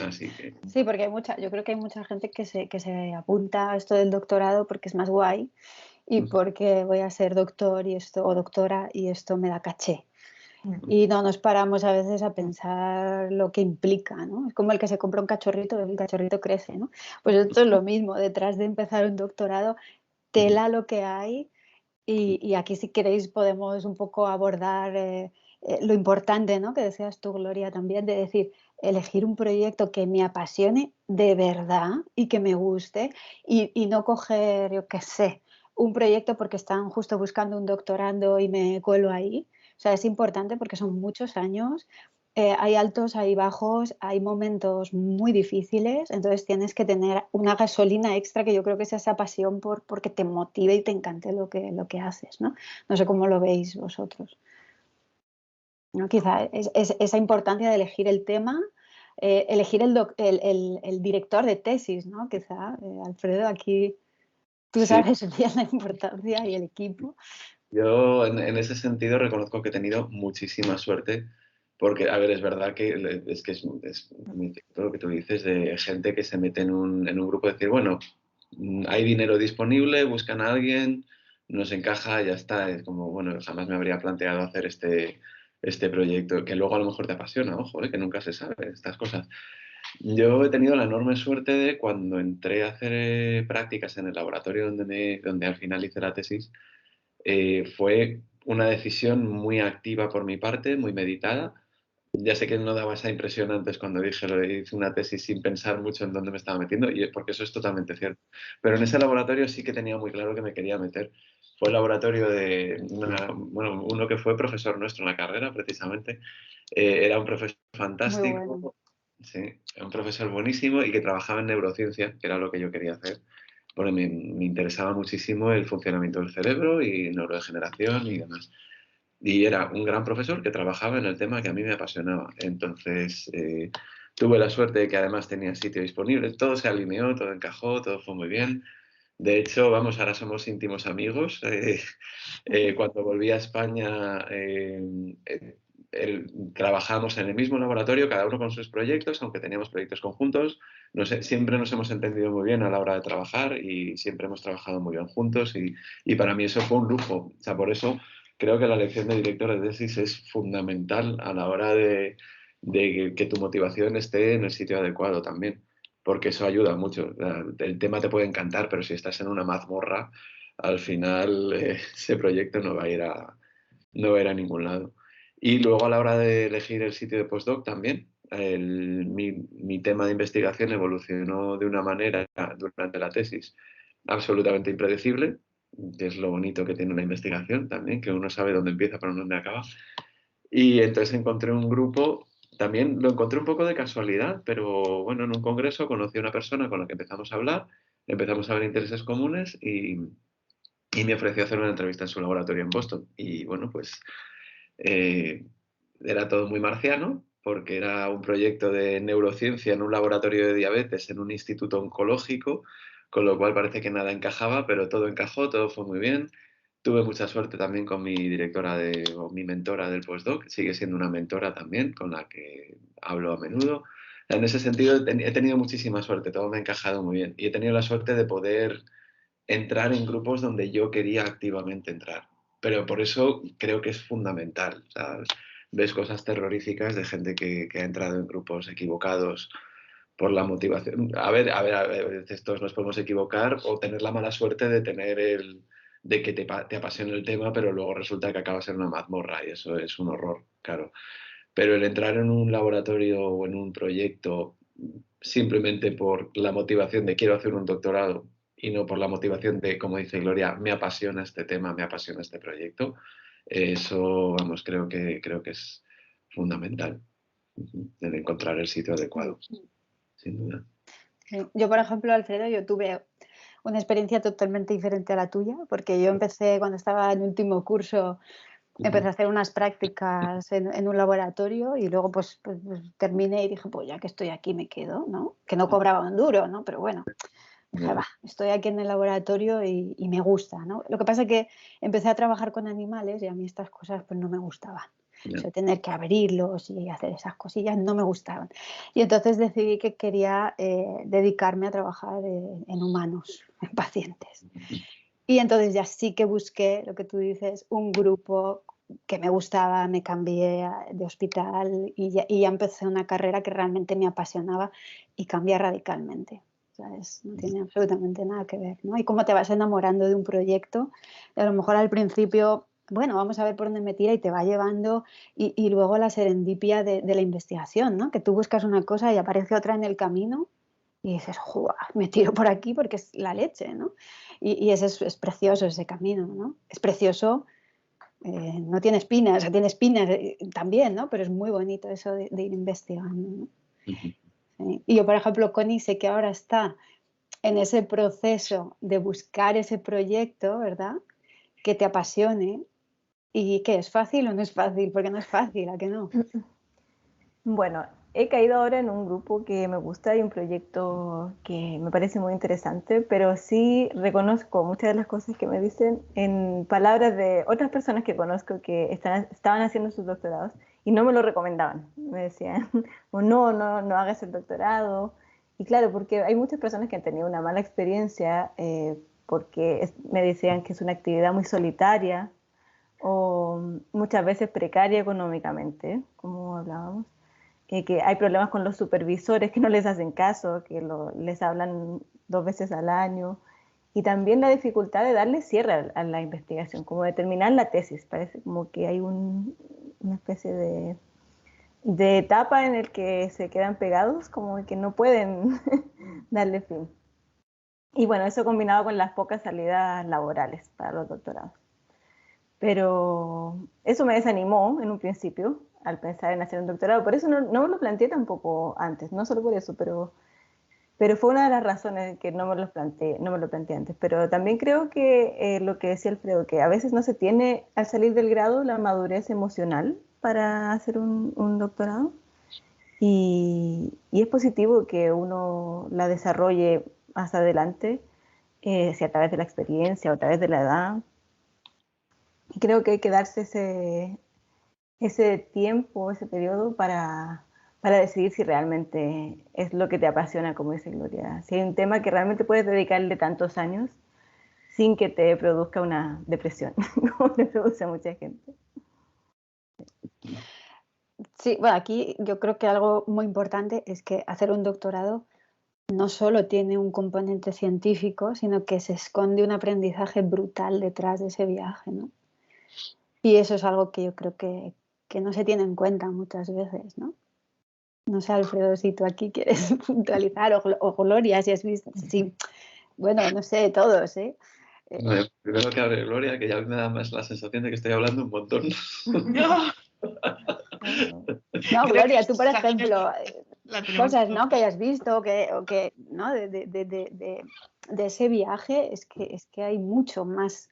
D: Así que...
B: Sí, porque yo creo que hay mucha gente que se apunta a esto del doctorado porque es más guay y porque voy a ser doctor y esto, o doctora y esto me da caché. Y no nos paramos a veces a pensar lo que implica, ¿no? Es como el que se compra un cachorrito, el cachorrito crece, ¿no? Pues esto es lo mismo, detrás de empezar un doctorado, tela lo que hay y aquí si queréis podemos un poco abordar lo importante, ¿no? Que decías tú, Gloria, también, de decir, elegir un proyecto que me apasione de verdad y que me guste y no coger, yo qué sé, un proyecto porque están justo buscando un doctorando y me cuelo ahí. O sea, es importante porque son muchos años, hay altos, hay bajos, hay momentos muy difíciles, entonces tienes que tener una gasolina extra que yo creo que es esa pasión porque te motive y te encante lo que haces, ¿no? No sé cómo lo veis vosotros. ¿No? Quizá es esa importancia de elegir el tema, elegir el director de tesis, ¿no? Quizá, Alfredo, aquí tú
D: Sí,
B: sabes bien la importancia y el equipo.
D: yo en ese sentido reconozco que he tenido muchísima suerte porque, a ver, es verdad que es muy cierto lo que tú dices de gente que se mete en un grupo de decir, bueno, hay dinero disponible, buscan a alguien, nos encaja, ya está. Es como, bueno, jamás me habría planteado hacer este proyecto, que luego a lo mejor te apasiona, ojo, que nunca se sabe estas cosas. Yo he tenido la enorme suerte de cuando entré a hacer prácticas en el laboratorio donde al final hice la tesis, fue una decisión muy activa por mi parte, muy meditada. Ya sé que no daba esa impresión antes cuando dije lo de hice una tesis sin pensar mucho en dónde me estaba metiendo, y porque eso es totalmente cierto. Pero en ese laboratorio sí que tenía muy claro que me quería meter. Fue el laboratorio de bueno, uno que fue profesor nuestro en la carrera, precisamente. Era un profesor
B: Muy bueno.
D: fantástico, sí, un profesor buenísimo y que trabajaba en neurociencia, que era lo que yo quería hacer. Bueno, me interesaba muchísimo el funcionamiento del cerebro y neurodegeneración y demás. Y era un gran profesor que trabajaba en el tema que a mí me apasionaba. Entonces, tuve la suerte de que además tenía sitio disponible. Todo se alineó, todo encajó, todo fue muy bien. De hecho, vamos, ahora somos íntimos amigos. Cuando volví a España, trabajamos en el mismo laboratorio, cada uno con sus proyectos, aunque teníamos proyectos conjuntos. No sé, siempre nos hemos entendido muy bien a la hora de trabajar y siempre hemos trabajado muy bien juntos y para mí eso fue un lujo. O sea, por eso creo que la elección de director de tesis es fundamental a la hora de que tu motivación esté en el sitio adecuado también, porque eso ayuda mucho. El tema te puede encantar, pero si estás en una mazmorra, al final ese proyecto no va a ir a ningún lado. Y luego a la hora de elegir el sitio de postdoc también, mi tema de investigación evolucionó de una manera durante la tesis absolutamente impredecible, que es lo bonito que tiene una investigación también, que uno sabe dónde empieza pero no dónde acaba. Y entonces encontré un grupo, también lo encontré un poco de casualidad, pero bueno, en un congreso conocí a una persona con la que empezamos a hablar, empezamos a ver intereses comunes y me ofreció hacer una entrevista en su laboratorio en Boston. Y bueno, pues era todo muy marciano, porque era un proyecto de neurociencia en un laboratorio de diabetes en un instituto oncológico, con lo cual parece que nada encajaba, pero todo encajó, todo fue muy bien. Tuve mucha suerte también con mi directora o mi mentora del postdoc, sigue siendo una mentora también, con la que hablo a menudo. En ese sentido he tenido muchísima suerte, todo me ha encajado muy bien. Y he tenido la suerte de poder entrar en grupos donde yo quería activamente entrar. Pero por eso creo que es fundamental, ¿sabes? Ves cosas terroríficas de gente que ha entrado en grupos equivocados por la motivación. A veces todos nos podemos equivocar o tener la mala suerte de tener de que te apasiona el tema, pero luego resulta que acabas en una mazmorra y eso es un horror, claro. Pero el entrar en un laboratorio o en un proyecto simplemente por la motivación de quiero hacer un doctorado y no por la motivación de, como dice Gloria, me apasiona este tema, me apasiona este proyecto, eso, vamos, creo que es fundamental, el encontrar el sitio adecuado, sin duda.
B: Yo, por ejemplo, Alfredo, yo tuve una experiencia totalmente diferente a la tuya, porque yo empecé cuando estaba en último curso, empecé a hacer unas prácticas en un laboratorio y luego pues terminé y dije, pues ya que estoy aquí me quedo, ¿no? Que no cobraba un duro, ¿no? Pero bueno, dije, va, estoy aquí en el laboratorio y me gusta, ¿no? Lo que pasa es que empecé a trabajar con animales y a mí estas cosas pues no me gustaban. Eso, tener que abrirlos y hacer esas cosillas no me gustaban. Y entonces decidí que quería dedicarme a trabajar en humanos, en pacientes. Y entonces ya sí que busqué, lo que tú dices, un grupo que me gustaba, me cambié de hospital y ya empecé una carrera que realmente me apasionaba y cambié radicalmente. ¿Sabes? No tiene absolutamente nada que ver, ¿no? Y cómo te vas enamorando de un proyecto, y a lo mejor al principio, bueno, vamos a ver por dónde me tira y te va llevando y luego la serendipia de la investigación, ¿no? Que tú buscas una cosa y aparece otra en el camino y dices, ¡juá! Me tiro por aquí porque es la leche, ¿no? Y ese es precioso ese camino, ¿no? Es precioso, no tiene espinas, o sea, tiene espinas también, ¿no? Pero es muy bonito eso de ir investigando, ¿no? Sí. Y yo, por ejemplo, Connie, sé que ahora está en ese proceso de buscar ese proyecto, ¿verdad? Que te apasione y que es fácil o no es fácil, porque no es fácil, ¿a que no?
F: Bueno, he caído ahora en un grupo que me gusta y un proyecto que me parece muy interesante, pero sí reconozco muchas de las cosas que me dicen en palabras de otras personas que conozco que estaban haciendo sus doctorados y no me lo recomendaban. Me decían, o no hagas el doctorado. Y claro, porque hay muchas personas que han tenido una mala experiencia porque me decían que es una actividad muy solitaria o muchas veces precaria económicamente, como hablábamos. Que hay problemas con los supervisores que no les hacen caso, que les hablan 2 veces al año, y también la dificultad de darle cierre a la investigación, como de terminar la tesis. Parece como que hay una especie de etapa en el que se quedan pegados, como que no pueden darle fin. Y bueno, eso combinado con las pocas salidas laborales para los doctorados. Pero eso me desanimó en un principio al pensar en hacer un doctorado. Por eso no me lo planteé tampoco antes, no solo por eso, pero fue una de las razones que no me lo planteé antes. Pero también creo que lo que decía Alfredo, que a veces no se tiene al salir del grado la madurez emocional para hacer un doctorado. Y es positivo que uno la desarrolle más adelante, si a través de la experiencia o a través de la edad. Y creo que hay que darse ese tiempo, ese periodo para decidir si realmente es lo que te apasiona, como dice Gloria. Si hay un tema que realmente puedes dedicarle tantos años sin que te produzca una depresión, como le produce a mucha gente.
B: Sí, bueno, aquí yo creo que algo muy importante es que hacer un doctorado no solo tiene un componente científico, sino que se esconde un aprendizaje brutal detrás de ese viaje, ¿no? Y eso es algo que yo creo que no se tiene en cuenta muchas veces, ¿no? No sé, Alfredo, si tú aquí quieres puntualizar o Gloria, si has visto. Sí, Bueno, no sé, todos, ¿eh?
D: Primero que hable Gloria, que ya me da más la sensación de que estoy hablando un montón.
E: No,
B: No,
E: creo
B: Gloria,
E: que
B: tú, por ejemplo,
E: la tenemos
B: cosas, ¿no?,
E: todos.
B: que hayas visto o que, ¿no?, de ese viaje, es que hay mucho más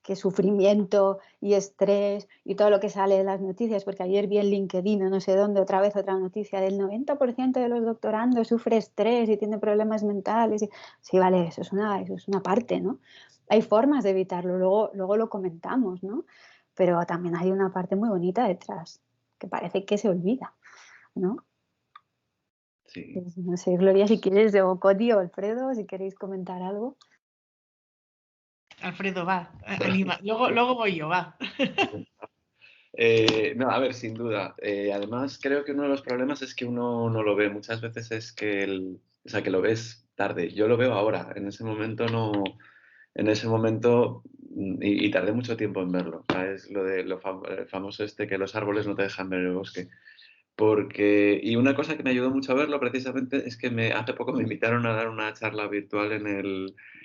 B: que sufrimiento y estrés y todo lo que sale de las noticias, porque ayer vi en LinkedIn, o no sé dónde, otra vez otra noticia, del 90% de los doctorandos sufre estrés y tiene problemas mentales. Sí, vale, eso es una parte, ¿no? Hay formas de evitarlo, luego lo comentamos, ¿no? Pero también hay una parte muy bonita detrás, que parece que se olvida, ¿no?
D: Sí.
B: Pues no sé, Gloria, si quieres, o Coti o Alfredo, si queréis comentar algo.
E: Alfredo, va, anima. Luego voy yo, va.
D: No, a ver, sin duda. Además, creo que uno de los problemas es que uno no lo ve. Muchas veces es que o sea, que lo ves tarde. Yo lo veo ahora. En ese momento no. En ese momento, y tardé mucho tiempo en verlo. Es lo de el famoso este que los árboles no te dejan ver el bosque. Y una cosa que me ayudó mucho a verlo precisamente es que hace poco me invitaron a dar una charla virtual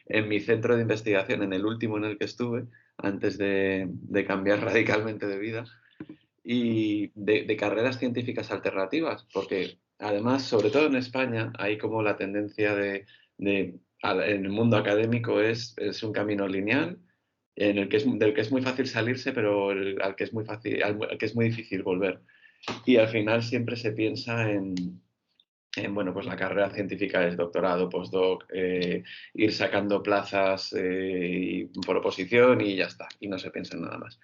D: en mi centro de investigación, en el último en el que estuve, antes de cambiar radicalmente de vida, y de carreras científicas alternativas, porque además, sobre todo en España, hay como la tendencia en el mundo académico es un camino lineal, del que es muy fácil salirse, pero al que es al que es muy difícil volver. Y al final siempre se piensa bueno, pues la carrera científica es doctorado, postdoc, ir sacando plazas por oposición y ya está, y no se piensa en nada más.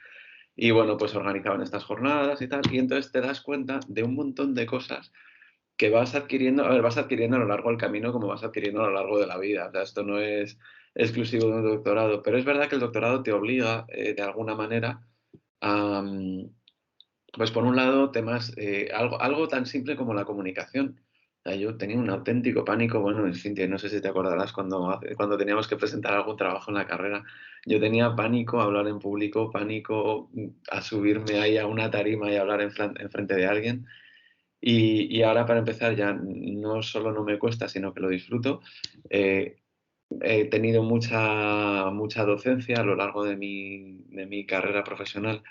D: Y bueno, pues organizaban estas jornadas y tal, y entonces te das cuenta de un montón de cosas que vas adquiriendo a lo largo del camino, como vas adquiriendo a lo largo de la vida. O sea, esto no es exclusivo de un doctorado, pero es verdad que el doctorado te obliga de alguna manera a, pues por un lado, temas, algo tan simple como la comunicación. O sea, yo tenía un auténtico pánico, bueno, Cintia, no sé si te acordarás cuando teníamos que presentar algún trabajo en la carrera, yo tenía pánico a hablar en público, pánico a subirme ahí a una tarima y hablar en frente de alguien. Y ahora, para empezar, ya no solo no me cuesta, sino que lo disfruto. He tenido mucha docencia a lo largo de mi carrera profesional.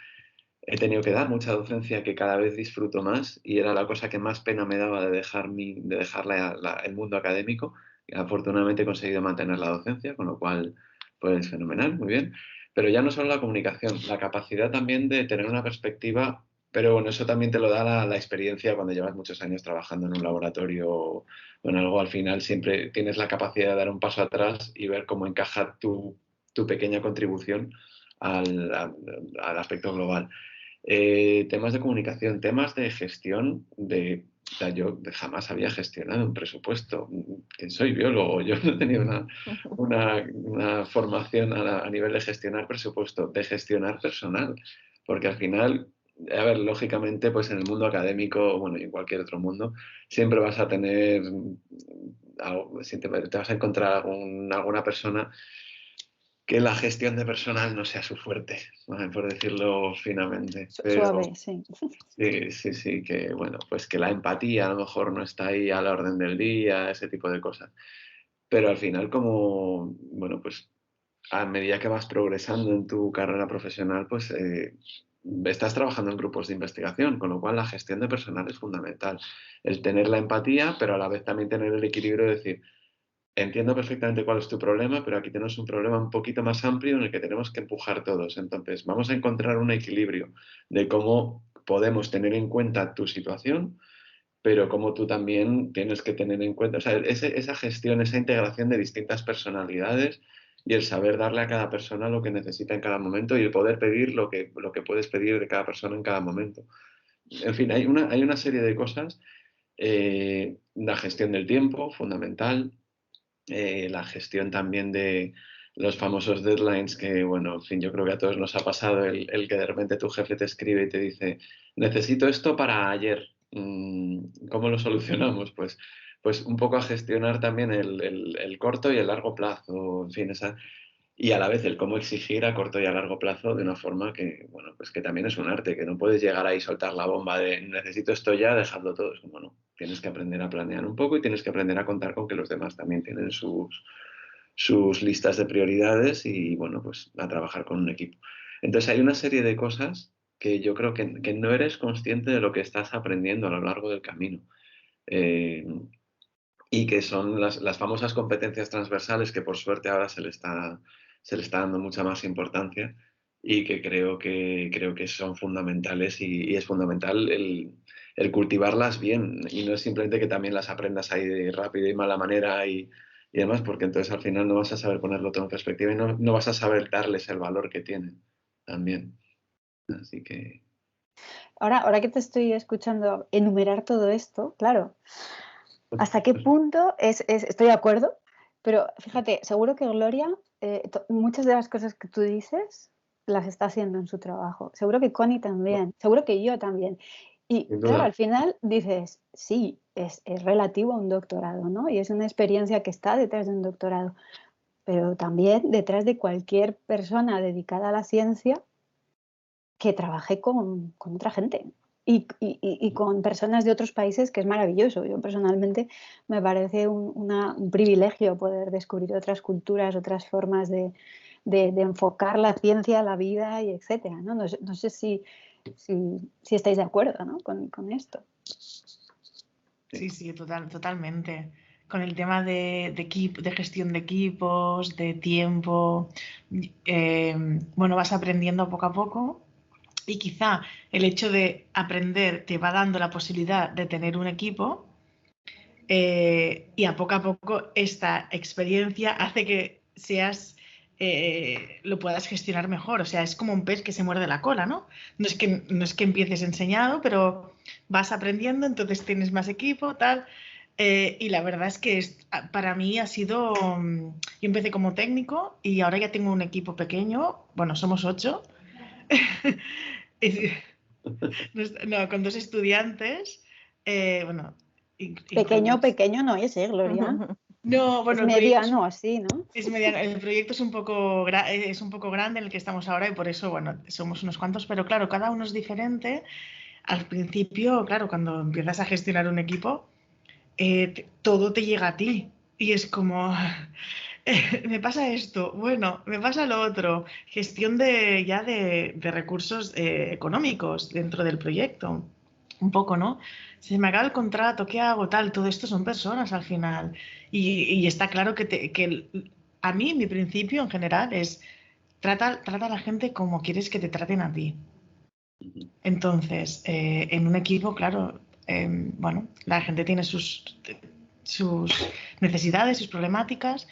D: He tenido que dar mucha docencia que cada vez disfruto más y era la cosa que más pena me daba de dejar el mundo académico. Y afortunadamente he conseguido mantener la docencia, con lo cual, pues fenomenal, muy bien. Pero ya no solo la comunicación, la capacidad también de tener una perspectiva, pero bueno, eso también te lo da la experiencia cuando llevas muchos años trabajando en un laboratorio o en algo. Al final siempre tienes la capacidad de dar un paso atrás y ver cómo encaja tu pequeña contribución al aspecto global. Temas de comunicación, temas de gestión o sea, yo jamás había gestionado un presupuesto. Que soy biólogo, yo no he tenido una formación a nivel de gestionar presupuesto, de gestionar personal, porque al final, a ver, lógicamente, pues en el mundo académico, bueno, y en cualquier otro mundo, siempre vas a tener te vas a encontrar alguna persona que la gestión de personal no sea su fuerte, ¿vale? Por decirlo finamente. Pero
B: Suave, sí.
D: sí, que bueno, pues que la empatía a lo mejor no está ahí a la orden del día, ese tipo de cosas. Pero al final, bueno, pues a medida que vas progresando en tu carrera profesional, pues estás trabajando en grupos de investigación, con lo cual la gestión de personal es fundamental. El tener la empatía, pero a la vez también tener el equilibrio de decir, entiendo perfectamente cuál es tu problema, pero aquí tenemos un problema un poquito más amplio en el que tenemos que empujar todos. Entonces, vamos a encontrar un equilibrio de cómo podemos tener en cuenta tu situación, pero cómo tú también tienes que tener en cuenta, o sea, esa gestión, esa integración de distintas personalidades y el saber darle a cada persona lo que necesita en cada momento y el poder pedir lo que puedes pedir de cada persona en cada momento. En fin, hay una serie de cosas. La gestión del tiempo, fundamental. La gestión también de los famosos deadlines que, bueno, en fin, yo creo que a todos nos ha pasado el que de repente tu jefe te escribe y te dice, necesito esto para ayer. ¿Cómo lo solucionamos? Pues un poco a gestionar también el corto y el largo plazo, en fin, y a la vez el cómo exigir a corto y a largo plazo de una forma que, bueno, pues que también es un arte, que no puedes llegar ahí y soltar la bomba de necesito esto ya, dejadlo todo. Es como, no, tienes que aprender a planear un poco y tienes que aprender a contar con que los demás también tienen sus listas de prioridades y, bueno, pues a trabajar con un equipo. Entonces hay una serie de cosas que yo creo que no eres consciente de lo que estás aprendiendo a lo largo del camino. Y que son las famosas competencias transversales que por suerte ahora se le está dando mucha más importancia y que creo que son fundamentales y es fundamental el cultivarlas bien y no es simplemente que también las aprendas ahí de rápida y mala manera y demás, porque entonces al final no vas a saber ponerlo todo en perspectiva y no vas a saber darles el valor que tienen también. Así que...
B: Ahora que te estoy escuchando enumerar todo esto, claro, ¿hasta qué punto estoy de acuerdo? Pero fíjate, seguro que Gloria, muchas de las cosas que tú dices las está haciendo en su trabajo. Seguro que Connie también, seguro que yo también. Y
D: Sin
B: claro,
D: duda.
B: al final dices, sí, es relativo a un doctorado, ¿no? Y es una experiencia que está detrás de un doctorado, pero también detrás de cualquier persona dedicada a la ciencia que trabaje con otra gente y con personas de otros países, que es maravilloso. Yo personalmente me parece un privilegio poder descubrir otras culturas, otras formas de enfocar la ciencia, la vida y etcétera, ¿no? No sé si estáis de acuerdo, ¿no? con esto.
E: Sí, totalmente. Con el tema de gestión de equipos, de tiempo, bueno, vas aprendiendo poco a poco y quizá el hecho de aprender te va dando la posibilidad de tener un equipo y a poco esta experiencia hace que lo puedas gestionar mejor. O sea, es como un pez que se muerde la cola, ¿no? No es que empieces enseñado, pero vas aprendiendo, entonces tienes más equipo, tal. Y la verdad es que para mí ha sido... Yo empecé como técnico y ahora ya tengo un equipo pequeño. Bueno, somos 8. No, con 2 estudiantes. Bueno,
B: Pequeño,
E: incluidos.
B: pequeño no es, Gloria.
E: No,
B: Es
E: bueno, el proyecto
B: mediano así, ¿no?
E: es mediano. El proyecto es un poco grande en el que estamos ahora y por eso, bueno, somos unos cuantos, pero claro, cada uno es diferente. Al principio, claro, cuando empiezas a gestionar un equipo, todo te llega a ti y es como, me pasa esto, bueno, me pasa lo otro. Gestión de recursos económicos dentro del proyecto. Un poco, ¿no? Se me acaba el contrato, ¿qué hago? Tal, todo esto son personas al final. Y está claro a mí, mi principio en general es trata a la gente como quieres que te traten a ti. Entonces, en un equipo, claro, bueno, la gente tiene sus necesidades, sus problemáticas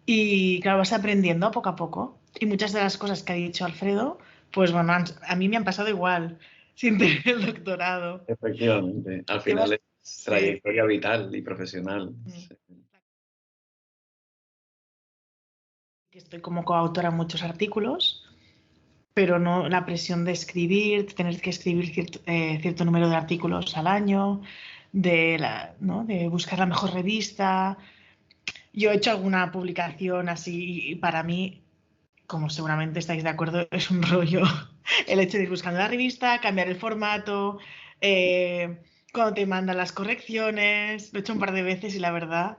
E: y, claro, vas aprendiendo poco a poco. Y muchas de las cosas que ha dicho Alfredo, pues bueno, a mí me han pasado igual, sin tener el doctorado.
D: Efectivamente, al final
E: Temas,
D: es trayectoria vital y profesional. Sí.
E: Estoy como coautora en muchos artículos, pero no la presión de escribir, tener que escribir cierto número de artículos al año, ¿no? De buscar la mejor revista. Yo he hecho alguna publicación así y para mí, como seguramente estáis de acuerdo, es un rollo el hecho de ir buscando la revista, cambiar el formato, cuando te mandan las correcciones. Lo he hecho un par de veces y la verdad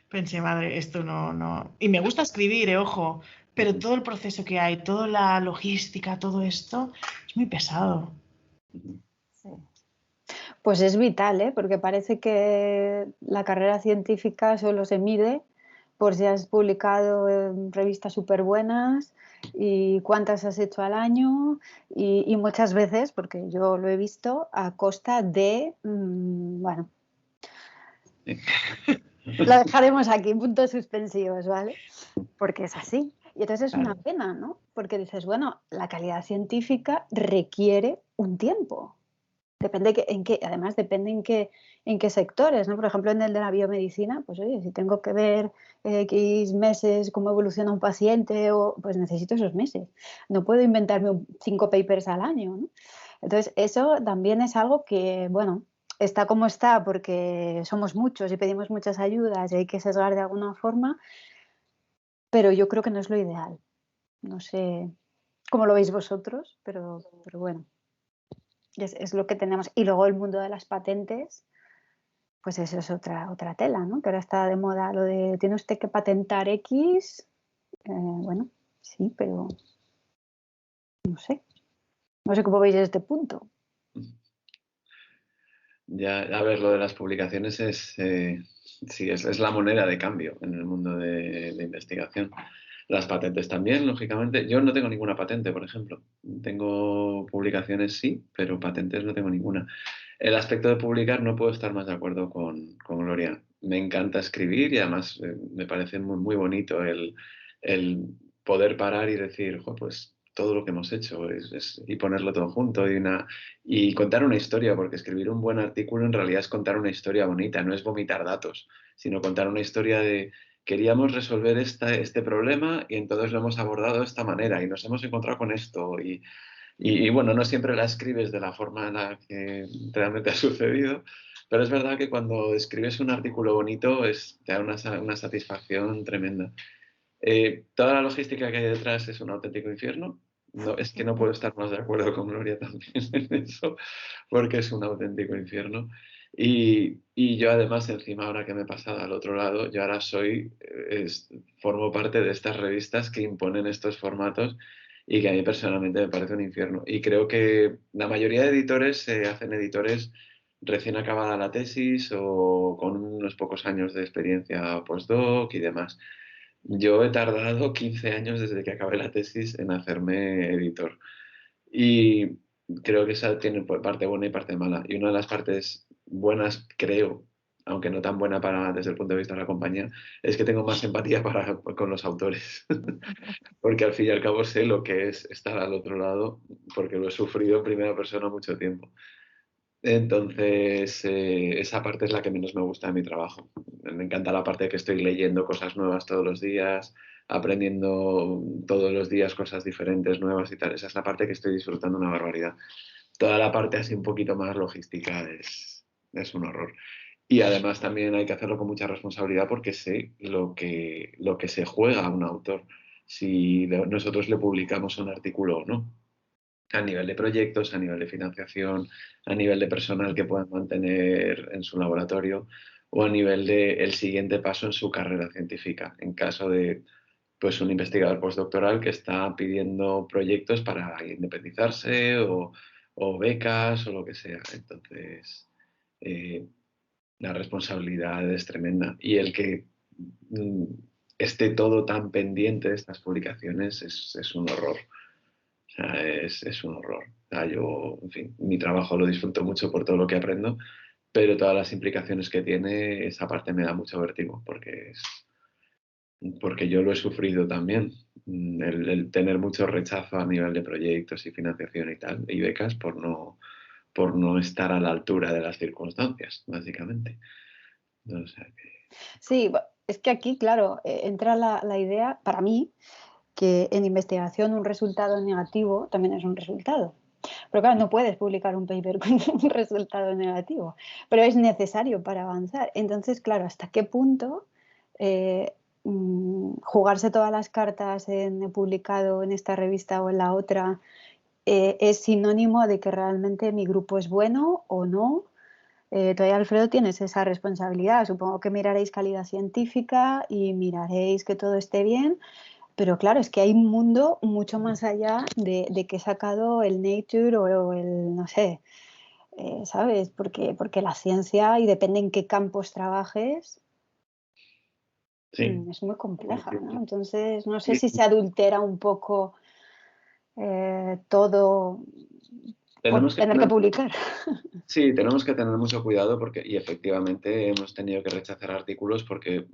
E: pensé, madre, esto no. Y me gusta escribir, ojo, pero todo el proceso que hay, toda la logística, todo esto, es muy pesado.
F: Sí.
B: Pues es vital, ¿eh? Porque parece que la carrera científica solo se mide por si has publicado en revistas súper buenas y cuántas has hecho al año y muchas veces, porque yo lo he visto, a costa de, bueno, lo dejaremos aquí, puntos suspensivos, ¿vale? Porque es así. Y entonces es una
E: Claro.
B: pena, ¿no? Porque dices, bueno, la calidad científica requiere un tiempo. Además depende en qué sectores, ¿no? Por ejemplo, en el de la biomedicina, pues oye, si tengo que ver X meses cómo evoluciona un paciente, pues necesito esos meses. No puedo inventarme 5 papers al año, ¿no? Entonces, eso también es algo que, bueno, está como está porque somos muchos y pedimos muchas ayudas y hay que sesgar de alguna forma, pero yo creo que no es lo ideal. No sé cómo lo veis vosotros, pero bueno. Es lo que tenemos. Y luego el mundo de las patentes, pues eso es otra tela, ¿no? Que ahora está de moda lo de tiene usted que patentar X. Bueno, sí, pero no sé. No sé cómo veis este punto.
D: Ya, a ver, lo de las publicaciones sí, es la moneda de cambio en el mundo de investigación. Las patentes también, lógicamente. Yo no tengo ninguna patente, por ejemplo. Tengo publicaciones, sí, pero patentes no tengo ninguna. El aspecto de publicar no puedo estar más de acuerdo con Gloria. Me encanta escribir y además me parece muy, muy bonito el poder parar y decir, "Jo, pues todo lo que hemos hecho y ponerlo todo junto y contar una historia, porque escribir un buen artículo en realidad es contar una historia bonita, no es vomitar datos, sino contar una historia de queríamos resolver este problema y entonces lo hemos abordado de esta manera y nos hemos encontrado con esto. Y bueno, no siempre la escribes de la forma en la que realmente ha sucedido, pero es verdad que cuando escribes un artículo bonito te da una satisfacción tremenda. Toda la logística que hay detrás es un auténtico infierno. No, es que no puedo estar más de acuerdo con Gloria también en eso, porque es un auténtico infierno. Y yo además, encima ahora que me he pasado al otro lado, yo ahora formo parte de estas revistas que imponen estos formatos y que a mí personalmente me parece un infierno. Y creo que la mayoría de editores se hacen editores recién acabada la tesis o con unos pocos años de experiencia postdoc y demás. Yo he tardado 15 años desde que acabé la tesis en hacerme editor. Y creo que esa tiene parte buena y parte mala. Y una de las partes buenas, creo, aunque no tan buena desde el punto de vista de la compañía, es que tengo más empatía con los autores. Porque al fin y al cabo sé lo que es estar al otro lado, porque lo he sufrido en primera persona mucho tiempo. Entonces, esa parte es la que menos me gusta de mi trabajo. Me encanta la parte de que estoy leyendo cosas nuevas todos los días, aprendiendo todos los días cosas diferentes, nuevas y tal. Esa es la parte que estoy disfrutando una barbaridad. Toda la parte así un poquito más logística es un horror. Y además también hay que hacerlo con mucha responsabilidad porque sé lo que se juega a un autor si nosotros le publicamos un artículo o no, a nivel de proyectos, a nivel de financiación, a nivel de personal que puedan mantener en su laboratorio o a nivel de el siguiente paso en su carrera científica, en caso de pues un investigador postdoctoral que está pidiendo proyectos para independizarse o becas o lo que sea. Entonces, eh, la responsabilidad es tremenda y el que mm, esté todo tan pendiente de estas publicaciones es un horror. O sea, es un horror. O sea, yo, en fin, mi trabajo lo disfruto mucho por todo lo que aprendo, pero todas las implicaciones que tiene, esa parte me da mucho vértigo, porque yo lo he sufrido también. El tener mucho rechazo a nivel de proyectos y financiación y tal, y becas por no estar a la altura de las circunstancias, básicamente. O sea que...
B: Sí, es que aquí, claro, entra la idea, para mí, que en investigación un resultado negativo también es un resultado. Pero claro, no puedes publicar un paper con un resultado negativo, pero es necesario para avanzar. Entonces, claro, ¿hasta qué punto jugarse todas las cartas en he publicado en esta revista o en la otra es sinónimo de que realmente mi grupo es bueno o no? Todavía, Alfredo, tienes esa responsabilidad. Supongo que miraréis calidad científica y miraréis que todo esté bien, pero claro, es que hay un mundo mucho más allá de que he sacado el Nature o el, no sé, ¿sabes? Porque la ciencia, y depende en qué campos trabajes,
D: Sí,
B: es muy compleja,
D: sí,
B: ¿no? Entonces, no sé
D: sí.
B: si se adultera un poco todo por
D: Tenemos que
B: tener que
D: tener
B: publicar.
D: Sí, tenemos que tener mucho cuidado y efectivamente hemos tenido que rechazar artículos porque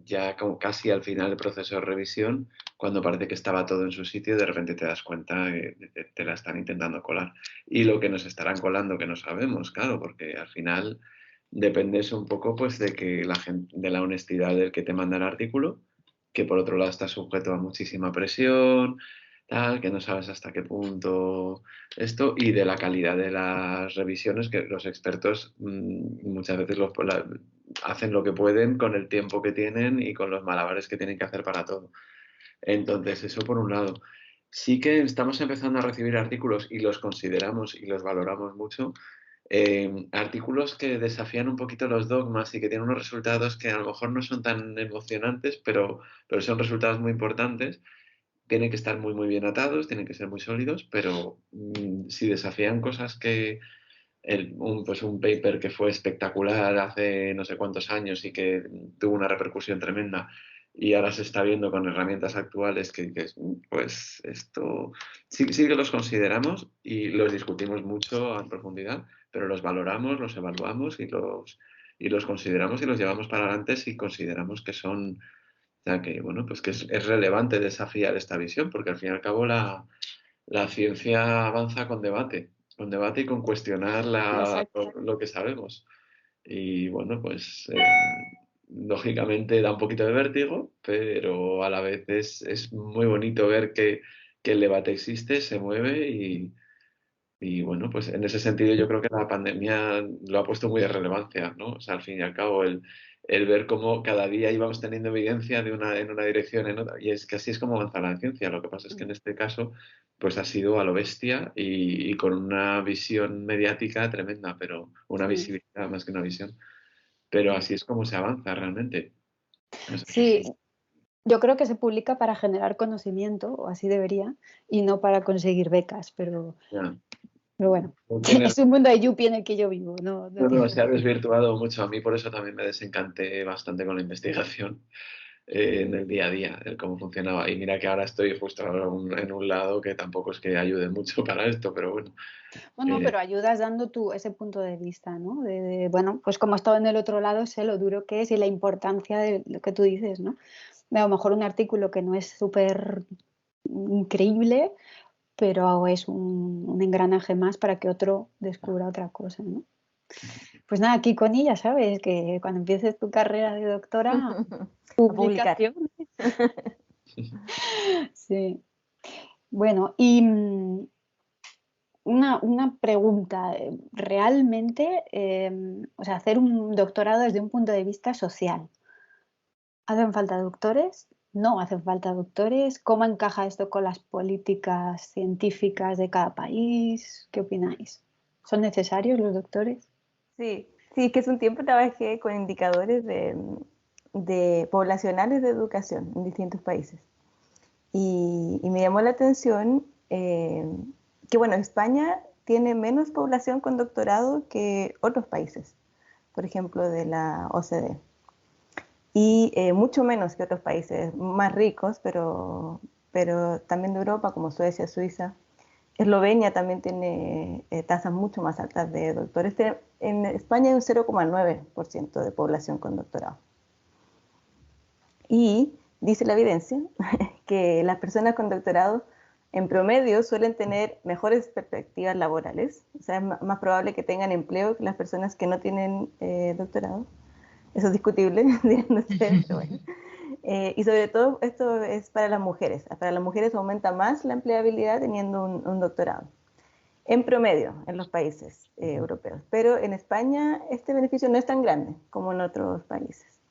D: ya como casi al final del proceso de revisión, cuando parece que estaba todo en su sitio, de repente te das cuenta que te la están intentando colar. Y lo que nos estarán colando que no sabemos, claro, porque al final dependes un poco pues de que de la honestidad del que te manda el artículo, que por otro lado está sujeto a muchísima presión, tal, que no sabes hasta qué punto esto y de la calidad de las revisiones, que los expertos muchas veces hacen lo que pueden con el tiempo que tienen y con los malabares que tienen que hacer para todo. Entonces, eso por un lado. Sí que estamos empezando a recibir artículos y los consideramos y los valoramos mucho artículos que desafían un poquito los dogmas y que tienen unos resultados que a lo mejor no son tan emocionantes, pero son resultados muy importantes. Tienen que estar muy, muy bien atados, tienen que ser muy sólidos, pero si desafían cosas que pues un paper que fue espectacular hace no sé cuántos años y que tuvo una repercusión tremenda y ahora se está viendo con herramientas actuales pues esto sí que los consideramos y los discutimos mucho en profundidad, pero los valoramos, los evaluamos y los consideramos y los llevamos para adelante si consideramos que son, o sea, que bueno, pues que es relevante desafiar esta visión, porque al fin y al cabo la ciencia avanza con debate y con cuestionar lo que sabemos. Y bueno, pues lógicamente da un poquito de vértigo, pero a la vez es muy bonito ver que el debate existe, se mueve y bueno, pues en ese sentido yo creo que la pandemia lo ha puesto muy de relevancia, ¿no? O sea, al fin y al cabo, el ver cómo cada día íbamos teniendo evidencia en una dirección, en otra, y es que así es como avanza la ciencia. Lo que pasa es que en este caso, pues ha sido a lo bestia y con una visión mediática tremenda, pero una visibilidad más que una visión. Pero así es como se avanza realmente. O sea,
B: Sí, yo creo que se publica para generar conocimiento, o así debería, y no para conseguir becas, pero bueno, es un mundo de Yuppie en el que yo vivo. No,
D: se ha desvirtuado mucho. A mí por eso también me desencanté bastante con la investigación en el día a día, el cómo funcionaba. Y mira que ahora estoy justo en un lado que tampoco es que ayude mucho para esto, pero bueno.
B: Bueno, pero ayudas dando tú ese punto de vista, ¿no? Bueno, pues como he estado en el otro lado, sé lo duro que es y la importancia de lo que tú dices, ¿no? A lo mejor un artículo que no es súper increíble, pero es un engranaje más para que otro descubra otra cosa, ¿no? Pues nada, aquí Connie, ya sabes que cuando empieces tu carrera de doctora, publicaciones. Sí. Bueno, y una pregunta. Realmente, o sea, hacer un doctorado desde un punto de vista social. ¿Hacen falta doctores? ¿No hacen falta doctores? ¿Cómo encaja esto con las políticas científicas de cada país? ¿Qué opináis? ¿Son necesarios los doctores?
F: Sí, que hace un tiempo trabajé con indicadores de poblacionales de educación en distintos países. Y me llamó la atención que, bueno, España tiene menos población con doctorado que otros países, por ejemplo, de la OCDE. Y mucho menos que otros países más ricos, pero también de Europa, como Suecia, Suiza. Eslovenia también tiene tasas mucho más altas de doctores. En España hay un 0,9% de población con doctorado. Y dice la evidencia que las personas con doctorado en promedio suelen tener mejores perspectivas laborales. O sea, es más probable que tengan empleo que las personas que no tienen doctorado. Eso es discutible, dirán ustedes, pero bueno. Y sobre todo esto es para las mujeres. Para las mujeres aumenta más la empleabilidad teniendo un doctorado, en promedio en los países europeos. Pero en España este beneficio no es tan grande como en otros países.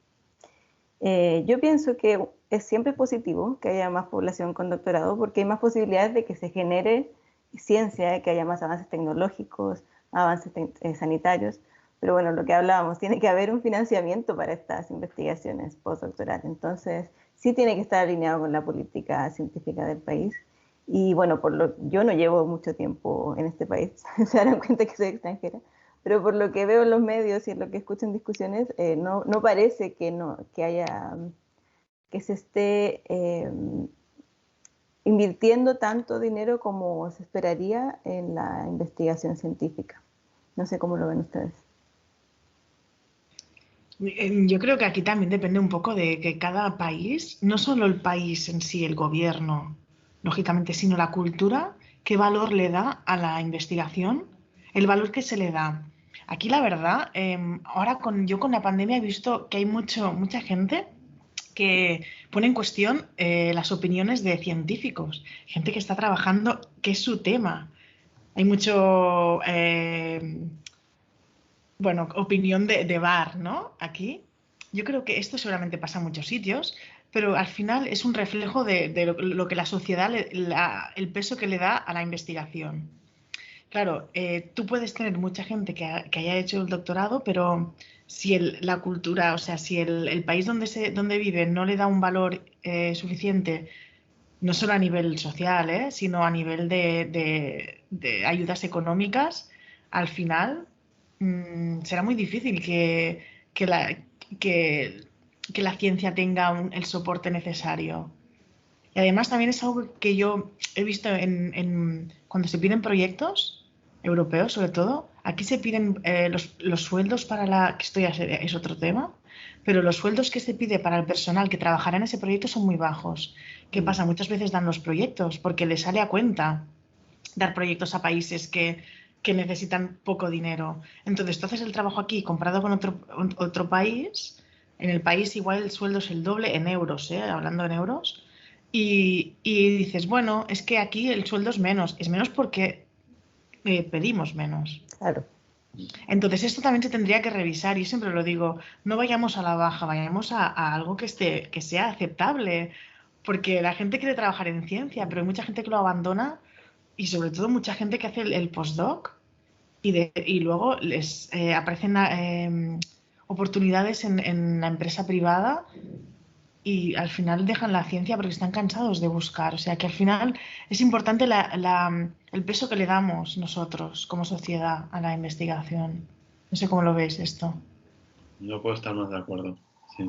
F: Yo pienso que es siempre positivo que haya más población con doctorado porque hay más posibilidades de que se genere ciencia, que haya más avances tecnológicos, avances sanitarios. Pero bueno, lo que hablábamos, tiene que haber un financiamiento para estas investigaciones postdoctorales. Entonces, sí tiene que estar alineado con la política científica del país. Y bueno, yo no llevo mucho tiempo en este país, se darán cuenta que soy extranjera, pero por lo que veo en los medios y en lo que escucho en discusiones, no parece que se esté invirtiendo tanto dinero como se esperaría en la investigación científica. No sé cómo lo ven ustedes.
E: Yo creo que aquí también depende un poco de que cada país, no solo el país en sí, el gobierno, lógicamente, sino la cultura, qué valor le da a la investigación, el valor que se le da. Aquí la verdad, ahora yo con la pandemia he visto que hay mucha gente que pone en cuestión las opiniones de científicos, gente que está trabajando, que es su tema. Hay mucho... bueno, opinión de bar, ¿no? Aquí. Yo creo que esto seguramente pasa en muchos sitios, pero al final es un reflejo de lo que la sociedad, el peso que le da a la investigación. claro, tú puedes tener mucha gente que haya hecho el doctorado, pero si la cultura, o sea, si el país donde vive no le da un valor suficiente, no solo a nivel social, sino a nivel de ayudas económicas, al final será muy difícil que la, que, que la ciencia tenga el soporte necesario. Y además también es algo que yo he visto cuando se piden proyectos europeos, sobre todo. Aquí se piden los sueldos que esto ya es otro tema, pero los sueldos que se pide para el personal que trabajará en ese proyecto son muy bajos. ¿Qué pasa? Muchas veces dan los proyectos porque les sale a cuenta dar proyectos a países que necesitan poco dinero. Entonces, tú haces el trabajo aquí comparado con otro país. En el país igual el sueldo es el doble en euros, hablando en euros. Y dices, bueno, es que aquí el sueldo es menos. Es menos porque pedimos menos.
F: Claro.
E: Entonces, esto también se tendría que revisar. Y siempre lo digo, no vayamos a la baja, vayamos a algo que sea aceptable. Porque la gente quiere trabajar en ciencia, pero hay mucha gente que lo abandona y sobre todo mucha gente que hace el postdoc y luego les aparecen oportunidades en la empresa privada y al final dejan la ciencia porque están cansados de buscar. O sea que al final es importante el peso que le damos nosotros como sociedad a la investigación. No sé cómo lo veis esto.
D: No puedo estar más de acuerdo. Sí.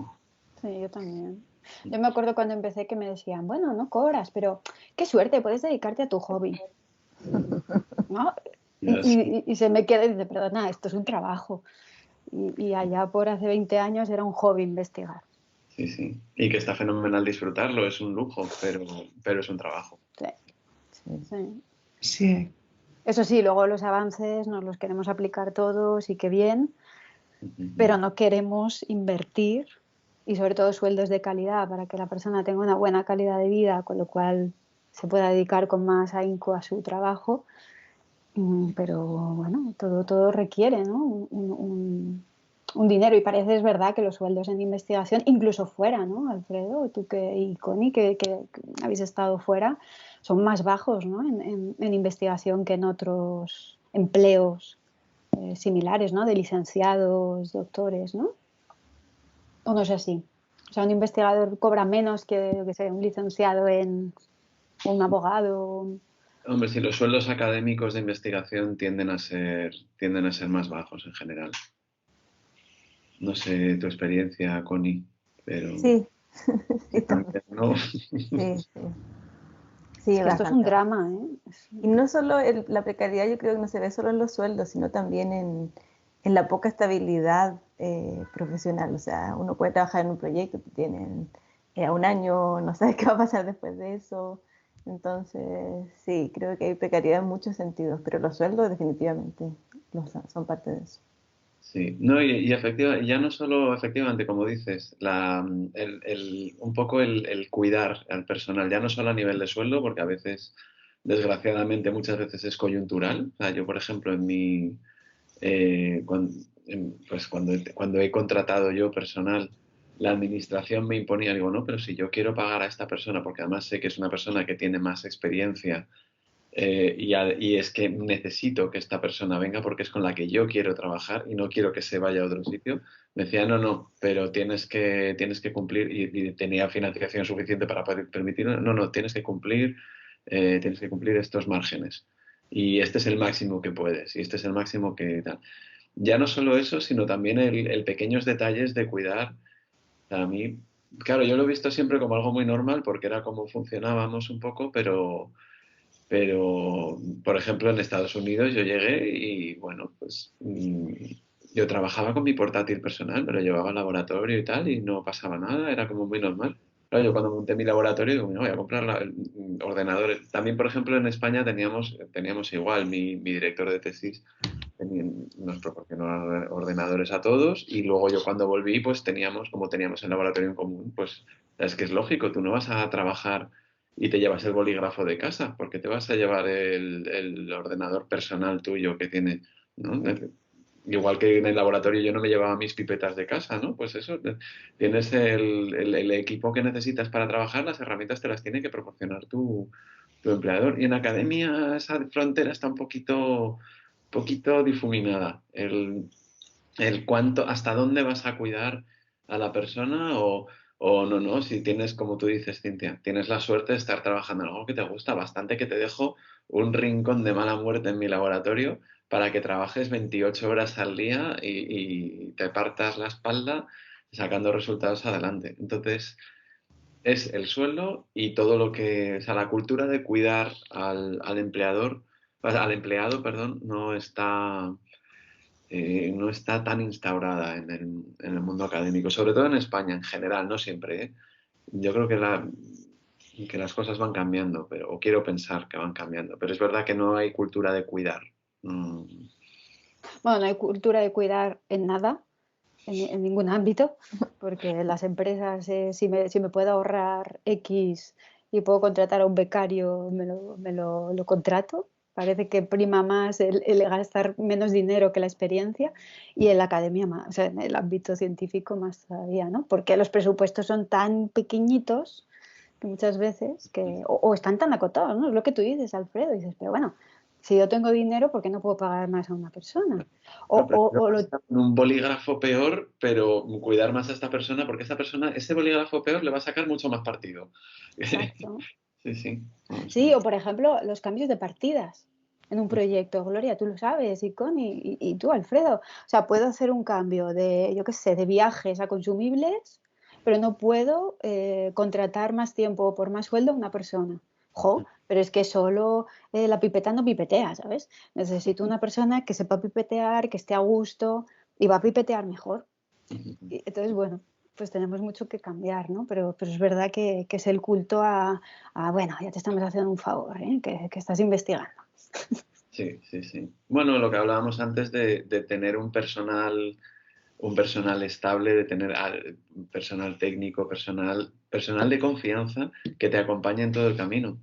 B: Sí, yo también. Yo me acuerdo cuando empecé que me decían, bueno, no cobras, pero qué suerte, puedes dedicarte a tu hobby, ¿no? Y se me queda y dice, perdona, esto es un trabajo. Y allá por hace 20 años era un hobby investigar.
D: Sí, sí. Y que está fenomenal disfrutarlo, es un lujo, pero es un trabajo.
B: Sí, sí.
E: Sí.
B: Eso sí, luego los avances nos los queremos aplicar todos y qué bien, pero no queremos invertir y sobre todo sueldos de calidad para que la persona tenga una buena calidad de vida, con lo cual se pueda dedicar con más ahínco a su trabajo. Pero bueno, todo requiere, ¿no? un dinero y parece es verdad que los sueldos en investigación, incluso fuera, ¿no? Alfredo, tú y Connie, que habéis estado fuera, son más bajos, ¿no? En investigación que en otros empleos similares, ¿no? De licenciados, doctores, ¿no? ¿O no es así? O sea, un investigador cobra menos que, yo qué sé, un licenciado en un abogado.
D: Hombre, sí, los sueldos académicos de investigación tienden a ser más bajos en general. No sé tu experiencia, Connie, pero
F: Sí, sí,
D: también, ¿no?
F: sí, sí. Sí,
B: Es que esto es un drama, ¿eh?
F: Y no solo la precariedad, yo creo que no se ve solo en los sueldos, sino también en la poca estabilidad profesional. O sea, uno puede trabajar en un proyecto que tienen a un año, no sabes qué va a pasar después de eso. Entonces, sí, creo que hay precariedad en muchos sentidos, pero los sueldos definitivamente son parte de eso.
D: Sí, no, y ya no solo efectivamente, como dices, un poco el cuidar al personal, ya no solo a nivel de sueldo, porque a veces, desgraciadamente, muchas veces es coyuntural. O sea, yo, por ejemplo, pues cuando he contratado yo personal, la administración me imponía, digo, no, pero si yo quiero pagar a esta persona, porque además sé que es una persona que tiene más experiencia y es que necesito que esta persona venga porque es con la que yo quiero trabajar y no quiero que se vaya a otro sitio. Me decía, no, pero tienes que cumplir y tenía financiación suficiente para poder permitirlo. No, tienes que cumplir estos márgenes. Y este es el máximo que puedes y este es el máximo que tal. Ya no solo eso, sino también el pequeños detalles de cuidar. A mí, claro, yo lo he visto siempre como algo muy normal porque era como funcionábamos un poco, pero, por ejemplo, en Estados Unidos yo llegué y, bueno, pues yo trabajaba con mi portátil personal, me lo llevaba al laboratorio y tal, y no pasaba nada, era como muy normal. Claro, yo cuando monté mi laboratorio digo, "Mira, voy a comprar ordenadores". También, por ejemplo, en España teníamos igual, mi director de tesis nos proporcionó ordenadores a todos y luego yo cuando volví, pues como teníamos el laboratorio en común, pues es que es lógico, tú no vas a trabajar y te llevas el bolígrafo de casa, porque te vas a llevar el ordenador personal tuyo que tiene, ¿no? Igual que en el laboratorio yo no me llevaba mis pipetas de casa, ¿no? Pues eso, tienes el equipo que necesitas para trabajar, las herramientas te las tiene que proporcionar tu tu empleador. Y en academia esa frontera está un poquito difuminada. El cuánto, hasta dónde vas a cuidar a la persona o no, si tienes, como tú dices, Cintia, tienes la suerte de estar trabajando en algo que te gusta, bastante que te dejo un rincón de mala muerte en mi laboratorio para que trabajes 28 horas al día y te partas la espalda sacando resultados adelante. Entonces, es el sueldo y todo lo que, o sea, la cultura de cuidar al empleador, al empleado, perdón, no está tan instaurada en el mundo académico, sobre todo en España en general, no siempre, ¿eh? Yo creo que las cosas van cambiando, o quiero pensar que van cambiando, pero es verdad que no hay cultura de cuidar.
B: Bueno, no hay cultura de cuidar en nada, en ningún ámbito, porque las empresas, si me puedo ahorrar X y puedo contratar a un becario, lo contrato. Parece que prima más el gastar menos dinero que la experiencia, y en la academia más, o sea, en el ámbito científico más todavía, ¿no? Porque los presupuestos son tan pequeñitos que muchas veces o están tan acotados, ¿no? Es lo que tú dices, Alfredo, dices, pero bueno, si yo tengo dinero, ¿por qué no puedo pagar más a una persona?
D: No, prefiero gastar en un bolígrafo peor, pero cuidar más a esta persona, porque esta persona, ese bolígrafo peor le va a sacar mucho más partido.
B: Exacto.
D: Sí.
B: Sí, o por ejemplo, los cambios de partidas en un proyecto. Gloria, tú lo sabes, y Connie, y tú, Alfredo. O sea, puedo hacer un cambio de, yo qué sé, de viajes a consumibles, pero no puedo contratar más tiempo por más sueldo a una persona. Jo, pero es que solo la pipeta no pipetea, ¿sabes? Necesito una persona que sepa pipetear, que esté a gusto y va a pipetear mejor. Y entonces, bueno, pues tenemos mucho que cambiar, ¿no? Pero es verdad que es el culto bueno, ya te estamos haciendo un favor, ¿eh? Que estás investigando.
D: Sí. Bueno, lo que hablábamos antes de tener un personal estable, de tener personal técnico, personal de confianza que te acompañe en todo el camino.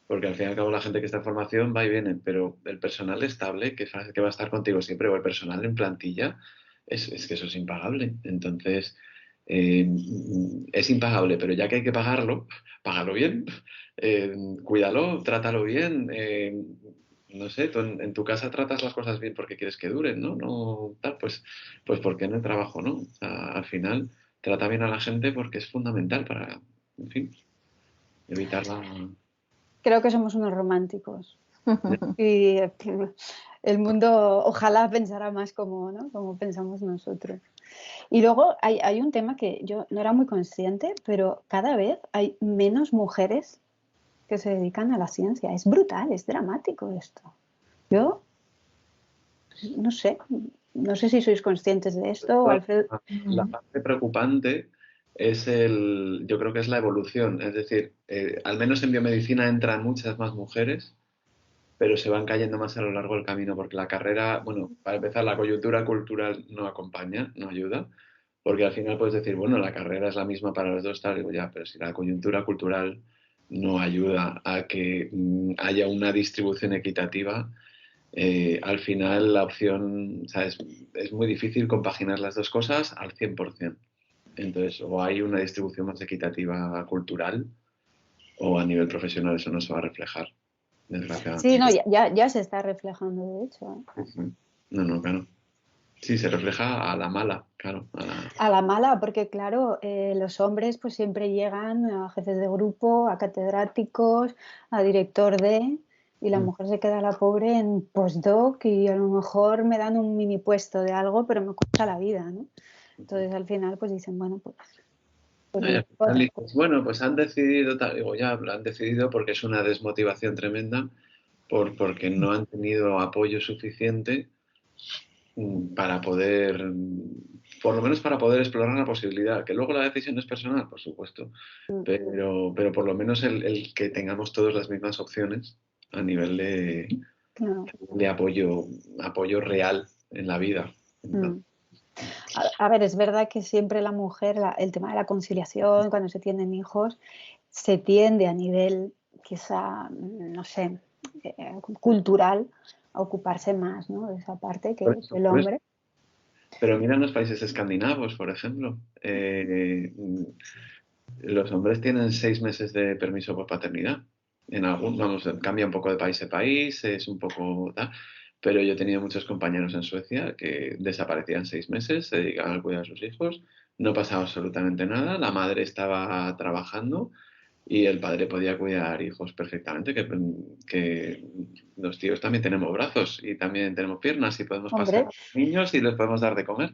D: Porque al fin y al cabo la gente que está en formación va y viene, pero el personal estable que va a estar contigo siempre, o el personal en plantilla, es que eso es impagable. Entonces, es impagable, pero ya que hay que pagarlo, págalo bien, cuídalo, trátalo bien. No sé, tú en tu casa tratas las cosas bien porque quieres que duren, ¿no? No tal, pues porque en el trabajo, ¿no? O sea, al final trata bien a la gente porque es fundamental para, en fin, evitar la...
B: Creo que somos unos románticos. Y el mundo ojalá pensara más como, ¿no? Como pensamos nosotros. Y luego hay un tema que yo no era muy consciente, pero cada vez hay menos mujeres que se dedican a la ciencia. Es brutal, es dramático esto. Yo no sé si sois conscientes de esto, Alfredo.
D: La parte preocupante yo creo que es la evolución. Es decir, al menos en biomedicina entran muchas más mujeres, pero se van cayendo más a lo largo del camino, porque la carrera, bueno, para empezar, la coyuntura cultural no acompaña, no ayuda, porque al final puedes decir, bueno, la carrera es la misma para los dos, tal, digo, ya, pero si la coyuntura cultural no ayuda a que haya una distribución equitativa, al final la opción, o sea, es muy difícil compaginar las dos cosas al 100%. Entonces, o hay una distribución más equitativa cultural, o a nivel profesional eso no se va a reflejar,
B: Sí,
D: desgraciadamente.
B: no, ya se está reflejando, de hecho.
D: No, claro. Sí, se refleja a la mala, claro.
B: A la mala, porque claro, los hombres pues siempre llegan a jefes de grupo, a catedráticos, a director de, y la mujer se queda la pobre en postdoc y a lo mejor me dan un mini puesto de algo, pero me cuesta la vida, ¿no? Entonces al final pues dicen, bueno, pues
D: No, y al final
B: otra.
D: dices, bueno, pues han decidido, digo, ya lo han decidido porque es una desmotivación tremenda, porque no han tenido apoyo suficiente para poder, por lo menos para poder explorar la posibilidad, que luego la decisión es personal, por supuesto, pero por lo menos el que tengamos todas las mismas opciones a nivel
B: Claro.
D: de apoyo real en la vida. Entonces,
B: A ver, es verdad que siempre la mujer, el tema de la conciliación, cuando se tienen hijos, se tiende a nivel quizá, no sé, cultural, a ocuparse más, ¿no? De esa parte que
D: por eso,
B: el hombre.
D: pero mira en los países escandinavos, por ejemplo. Los hombres tienen 6 meses de permiso por paternidad vamos, cambia un poco de país a país, es un poco tal, pero yo he tenido muchos compañeros en Suecia que desaparecían 6 meses, se dedicaban a cuidar a sus hijos, no pasaba absolutamente nada, la madre estaba trabajando y el padre podía cuidar hijos perfectamente, que los tíos también tenemos brazos y también tenemos piernas y podemos pasar
B: Hombre,
D: a los niños y les podemos dar de comer.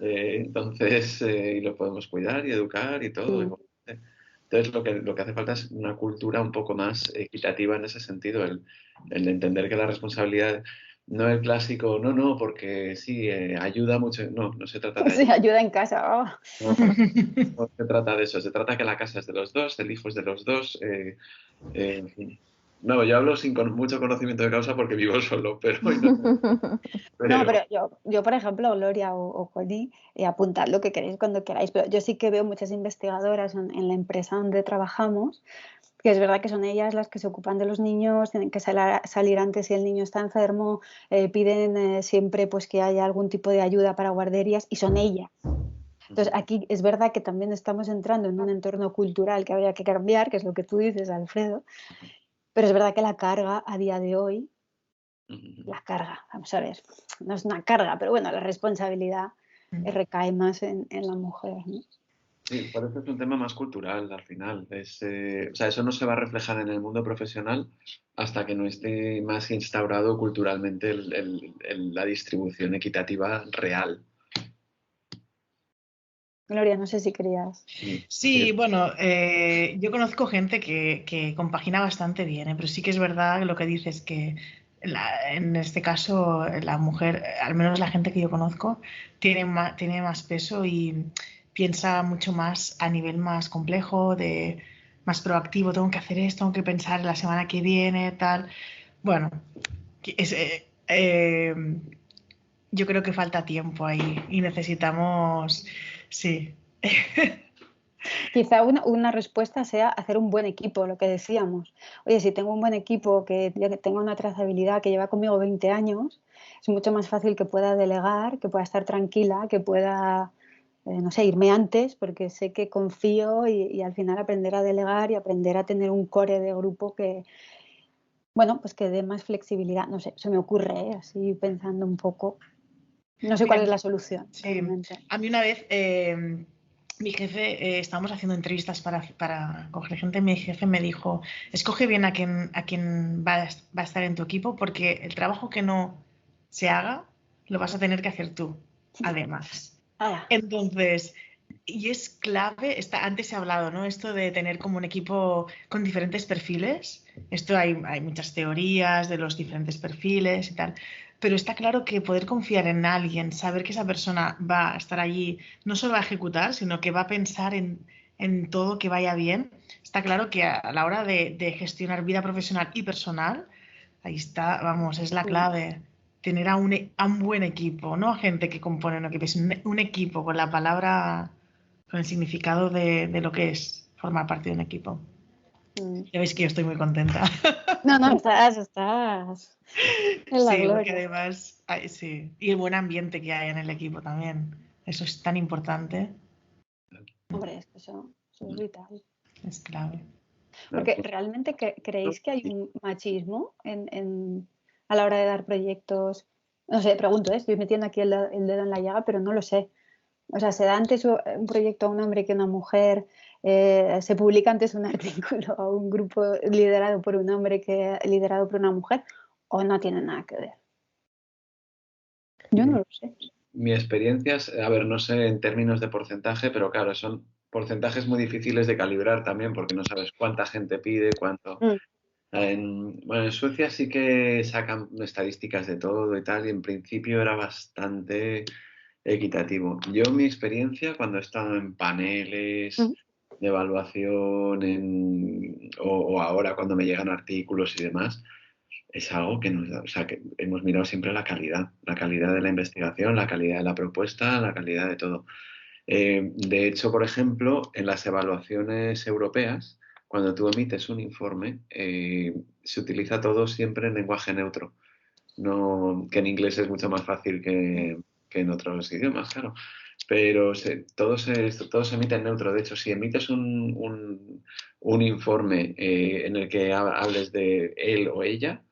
D: Entonces, y los podemos cuidar y educar y todo.
B: mm,
D: Igualmente. Entonces, lo que hace falta es una cultura un poco más equitativa en ese sentido, el de entender que la responsabilidad no es el clásico, no, porque sí, ayuda mucho. No, no se trata de
B: sí, ayuda en casa. Oh.
D: no, no se trata de eso, se trata que la casa es de los dos, el hijo es de los dos. En fin. No, yo hablo sin mucho conocimiento de causa porque vivo solo, pero,
B: No,
D: pero
B: pero yo, por ejemplo, Gloria o Connie, apuntad lo que queréis cuando queráis, pero yo sí que veo muchas investigadoras en la empresa donde trabajamos, que es verdad que son ellas las que se ocupan de los niños, tienen que salir antes si el niño está enfermo, piden siempre pues que haya algún tipo de ayuda para guarderías y son ellas. Entonces, aquí es verdad que también estamos entrando en un entorno cultural que habría que cambiar, que es lo que tú dices, Alfredo, pero es verdad que la carga a día de hoy, la carga, vamos a ver, no es una carga, pero bueno, la responsabilidad recae más en la mujer, ¿no?
D: sí, por eso es un tema más cultural al final. O sea, eso no se va a reflejar en el mundo profesional hasta que no esté más instaurado culturalmente la distribución equitativa real.
B: Gloria, no sé si querías.
E: Sí, bueno, yo conozco gente que compagina bastante bien, pero sí que es verdad lo que dices que en este caso la mujer, al menos la gente que yo conozco, tiene más peso y piensa mucho más a nivel más complejo, más proactivo, tengo que hacer esto, tengo que pensar en la semana que viene, tal. Bueno, yo creo que falta tiempo ahí y necesitamos, sí.
B: Quizá una respuesta sea hacer un buen equipo, lo que decíamos. Oye, si tengo un buen equipo, que tenga una trazabilidad, que lleva conmigo 20 años, es mucho más fácil que pueda delegar, que pueda estar tranquila, que pueda, no sé, irme antes, porque sé que confío y al final aprender a delegar y aprender a tener un core de grupo que, bueno, pues que dé más flexibilidad. No sé, se me ocurre, así pensando un poco. No sé
E: Mira,
B: cuál es la solución,
E: sí,
B: realmente.
E: a mí una vez mi jefe, estábamos haciendo entrevistas para coger gente, mi jefe me dijo, escoge bien a quién va a estar en tu equipo porque el trabajo que no se haga lo vas a tener que hacer tú, además.
B: Ah,
E: Entonces, y es clave, antes he hablado, ¿no? Esto de tener como un equipo con diferentes perfiles. Esto hay muchas teorías de los diferentes perfiles y tal. Pero está claro que poder confiar en alguien, saber que esa persona va a estar allí, no solo va a ejecutar, sino que va a pensar en todo que vaya bien. Está claro que a la hora de gestionar vida profesional y personal, ahí está, vamos, es la
B: mm.
E: clave tener a un buen equipo, no a gente que compone un equipo, sino un equipo con la palabra, con el significado de lo que es formar parte de un equipo.
B: Mm.
E: Ya veis que yo estoy muy contenta.
B: No, no, estás en la
E: Sí, porque
B: gloria.
E: además, sí, y el buen ambiente que hay en el equipo también, eso es tan importante,
B: Hombre, es que eso es vital.
E: es clave.
B: Porque realmente creéis que hay un machismo a la hora de dar proyectos. No sé, pregunto, estoy metiendo aquí el dedo en la llaga, pero no lo sé. O sea, ¿se da antes un proyecto a un hombre que a una mujer? ¿Se publica antes un artículo a un grupo liderado por un hombre que liderado por una mujer? ¿O no tiene nada que ver? Yo no lo sé.
D: Mi experiencia es, a ver, no sé en términos de porcentaje, pero claro, son porcentajes muy difíciles de calibrar también porque no sabes cuánta gente pide, cuánto.
B: Mm.
D: Bueno, en Suecia sí que sacan estadísticas de todo y tal, y en principio era bastante equitativo. Yo, mi experiencia, cuando he estado en paneles
B: Mm.
D: de evaluación o ahora cuando me llegan artículos y demás, es algo que o sea, que hemos mirado siempre la calidad de la investigación, la calidad de la propuesta, la calidad de todo. De hecho, por ejemplo, en las evaluaciones europeas, cuando tú emites un informe, se utiliza todo siempre en lenguaje neutro. No, que en inglés es mucho más fácil que en otros idiomas, claro. pero todo se emite en neutro. De hecho, si emites un informe en el que hables de él o ella,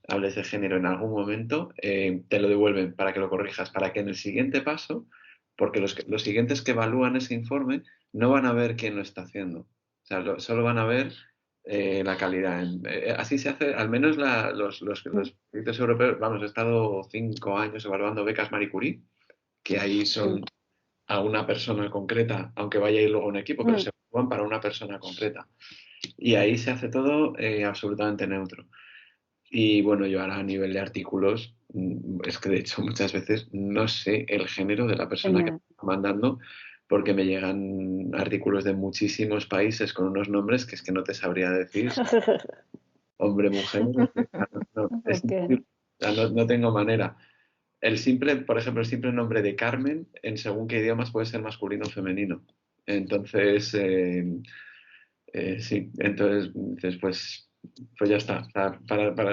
D: hables de género en algún momento, te lo devuelven para que lo corrijas, para que en el siguiente paso, porque los siguientes que evalúan ese informe no van a ver quién lo está haciendo. O sea, solo van a ver la calidad. Así se hace, al menos los proyectos europeos. Vamos, he estado 5 años evaluando becas Marie Curie, que ahí son a una persona concreta, aunque vaya a ir luego un equipo, pero se evalúan para una persona concreta. Y ahí se hace todo absolutamente neutro. Y bueno, yo ahora a nivel de artículos, es que de hecho muchas veces no sé el género de la persona que me está mandando, porque me llegan artículos de muchísimos países con unos nombres que es que no te sabría decir. Hombre, mujer, no tengo manera. Por ejemplo, el simple nombre de Carmen, en según qué idiomas puede ser masculino o femenino. Entonces, sí, entonces dices, pues ya está,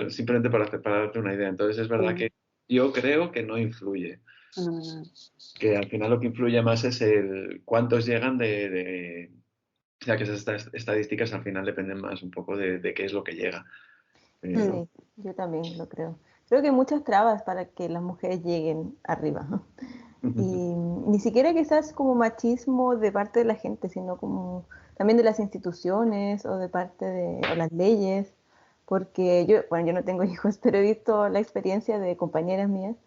D: simplemente para darte una idea. Entonces es verdad que yo creo que no influye. Que al final lo que influye más es el cuántos llegan o sea, que esas estadísticas al final dependen más un poco de qué es lo que llega.
F: Sí, yo también lo creo. Creo que hay muchas trabas para que las mujeres lleguen arriba. Y ni siquiera quizás como machismo de parte de la gente, sino como también de las instituciones o de parte de las leyes. Porque yo no tengo hijos, pero he visto la experiencia de compañeras mías,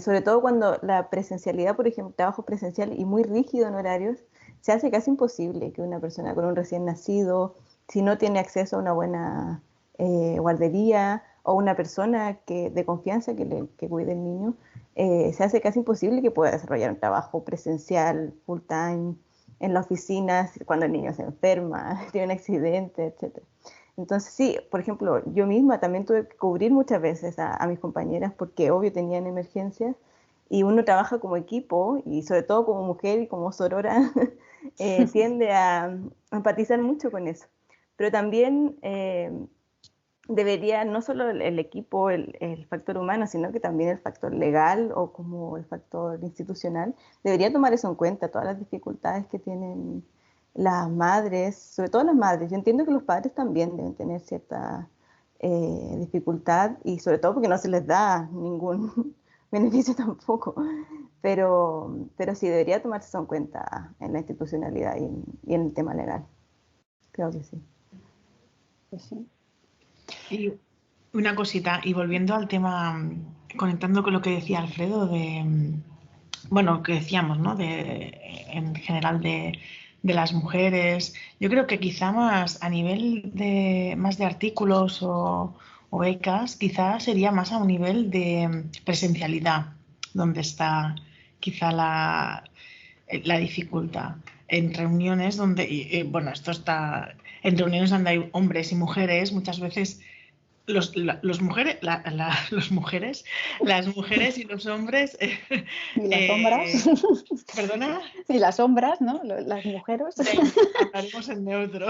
F: sobre todo cuando la presencialidad, por ejemplo, trabajo presencial y muy rígido en horarios, se hace casi imposible que una persona con un recién nacido, si no tiene acceso a una buena guardería o una persona de confianza que cuide el niño, se hace casi imposible que pueda desarrollar un trabajo presencial, full time, en la oficina, cuando el niño se enferma, tiene un accidente, etc. Entonces sí, por ejemplo, yo misma también tuve que cubrir muchas veces a mis compañeras porque obvio tenían emergencias y uno trabaja como equipo y sobre todo como mujer y como sorora tiende a empatizar mucho con eso. Pero también debería no solo el equipo, el factor humano, sino que también el factor legal o como el factor institucional, debería tomar eso en cuenta, todas las dificultades que tienen las madres, sobre todo las madres. Yo entiendo que los padres también deben tener cierta dificultad y sobre todo porque no se les da ningún beneficio tampoco, pero sí debería tomarse eso en cuenta en la institucionalidad y en el tema legal. Creo que sí.
B: Pues sí.
E: Y una cosita, y volviendo al tema, conectando con lo que decía Alfredo, que decíamos, ¿no? En general de las mujeres, yo creo que quizá más a nivel más de artículos o becas, quizá sería más a un nivel de presencialidad, donde está quizá la dificultad. En reuniones donde, en reuniones donde hay hombres y mujeres, muchas veces las mujeres y los hombres.
B: Y las sombras.
E: ¿Perdona?
B: Y las sombras, ¿no? Las mujeres.
E: Hablaremos en neutro.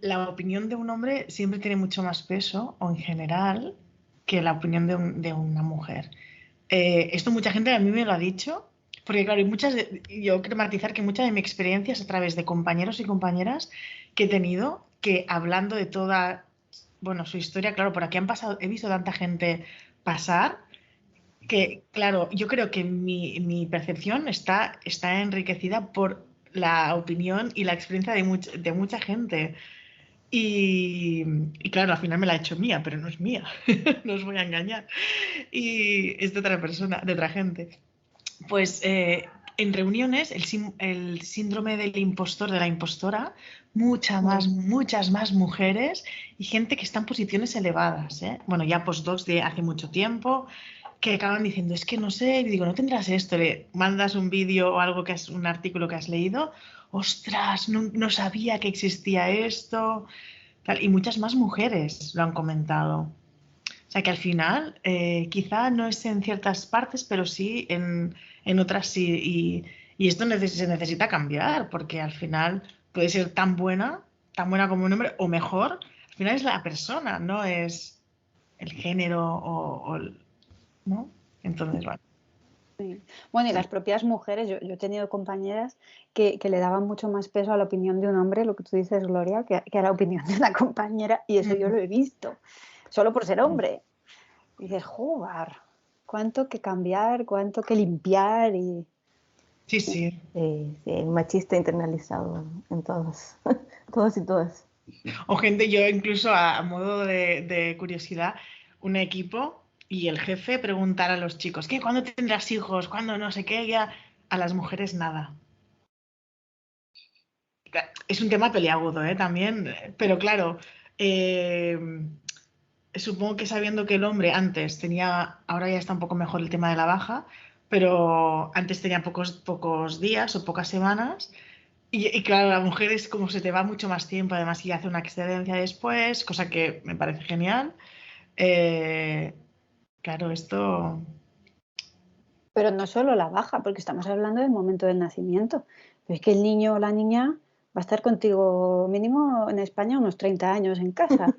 E: La opinión de un hombre siempre tiene mucho más peso, o en general, que la opinión de una mujer. Esto mucha gente a mí me lo ha dicho, porque claro, yo quiero matizar que muchas de mis experiencias a través de compañeros y compañeras que he tenido, que hablando de toda, su historia, claro, por aquí he visto tanta gente pasar, que claro, yo creo que mi percepción está enriquecida por la opinión y la experiencia de mucha gente. Y claro, al final me la he hecho mía, pero no es mía, no os voy a engañar. Y es de otra persona, de otra gente. Pues en reuniones, el síndrome del impostor, de la impostora, muchas más mujeres y gente que está en posiciones elevadas, ¿eh? Bueno, ya postdocs de hace mucho tiempo, que acaban diciendo, es que no sé, y digo, no tendrás esto, le mandas un vídeo o algo un artículo que has leído, ostras, no sabía que existía esto, tal, y muchas más mujeres lo han comentado. O sea que al final, quizá no es en ciertas partes, pero sí en otras sí. Y esto se necesita cambiar, porque al final puede ser tan buena como un hombre, o mejor. Al final es la persona, no es el género ¿no? Entonces, bueno.
B: Sí. Bueno, y las propias mujeres, yo he tenido compañeras que le daban mucho más peso a la opinión de un hombre, lo que tú dices, Gloria, que a la opinión de una compañera, y eso yo lo he visto, solo por ser hombre. Y dices, joder, cuánto que cambiar, cuánto que limpiar y...
E: Sí, sí.
F: Sí, un machista internalizado en todos, todos y todas.
E: O gente, yo incluso a modo de curiosidad, un equipo y el jefe preguntar a los chicos, ¿qué? ¿Cuándo tendrás hijos? ¿Cuándo no sé qué? Ya a las mujeres nada. Es un tema peliagudo, también, pero claro, eh, supongo que sabiendo que el hombre antes tenía, ahora ya está un poco mejor el tema de la baja, pero antes tenía pocos días o pocas semanas. Y claro, la mujer es como se te va mucho más tiempo, además y hace una excedencia después, cosa que me parece genial. Eh, claro, esto...
B: Pero no solo la baja, porque estamos hablando del momento del nacimiento. Pero es que el niño o la niña va a estar contigo mínimo en España unos 30 años en casa.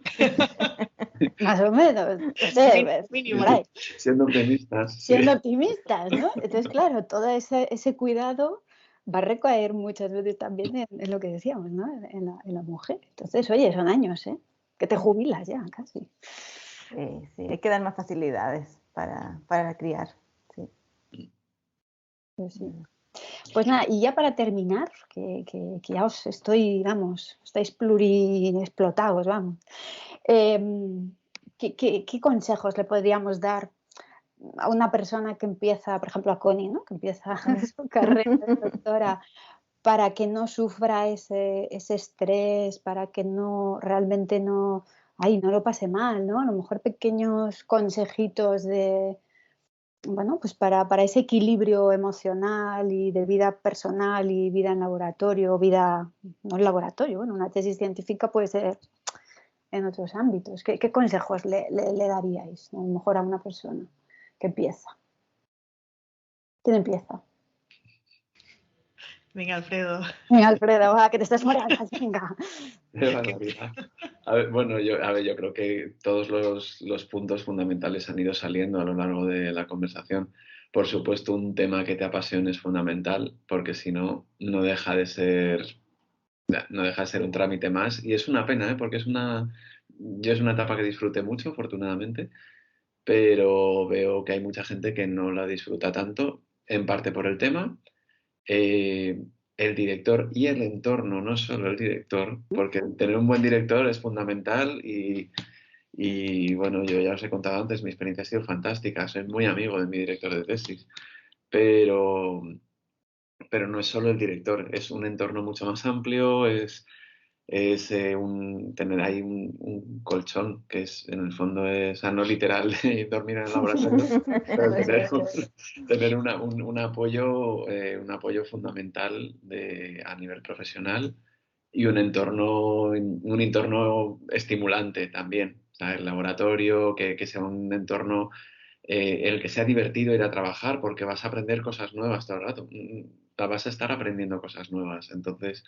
B: Más o menos. No sé,
E: Mínimo.
B: por ahí.
D: Siendo optimistas.
B: Siendo
D: Sí.
B: optimistas, ¿no? Entonces, claro, todo ese cuidado va a recaer muchas veces también en lo que decíamos, ¿no? En la mujer. Entonces, oye, son años, ¿eh? Que te jubilas ya, casi.
F: Sí, hay que dar más facilidades para criar. Sí.
B: Pues sí. Pues nada, y ya para terminar, que ya os estoy, vamos, estáis pluriexplotados, vamos. ¿Qué consejos le podríamos dar a una persona que empieza, por ejemplo, a Connie, ¿no? Que empieza su carrera de doctora, para que no sufra ese estrés, para que no realmente no lo pase mal, ¿no? A lo mejor pequeños consejitos de, bueno, pues para ese equilibrio emocional y de vida personal y vida en laboratorio, vida no en laboratorio, bueno, una tesis científica puede ser en otros ámbitos. ¿Qué consejos le daríais a lo mejor a una persona que empieza? ¿Quién empieza?
E: Venga, Alfredo.
B: Venga, Alfredo, va, que te estás mareando, venga.
D: Qué barbaridad. A ver, bueno, yo creo que todos los puntos fundamentales han ido saliendo a lo largo de la conversación. Por supuesto, un tema que te apasione es fundamental, porque si no, no deja de ser un trámite más. Y es una pena, porque yo es una etapa que disfruté mucho, afortunadamente, pero veo que hay mucha gente que no la disfruta tanto, en parte por el tema, el director y el entorno, no solo el director, porque tener un buen director es fundamental y bueno, yo ya os he contado antes, mi experiencia ha sido fantástica, soy muy amigo de mi director de tesis, pero, pero no es solo el director, es un entorno mucho más amplio, es tener ahí un colchón, que es en el fondo es, no literal de dormir en el laboratorio, pero tener un apoyo fundamental a nivel profesional y un entorno estimulante también, ¿sabes? El laboratorio, que sea un entorno el que sea divertido ir a trabajar porque vas a aprender cosas nuevas todo el rato. Vas a estar aprendiendo cosas nuevas. Entonces,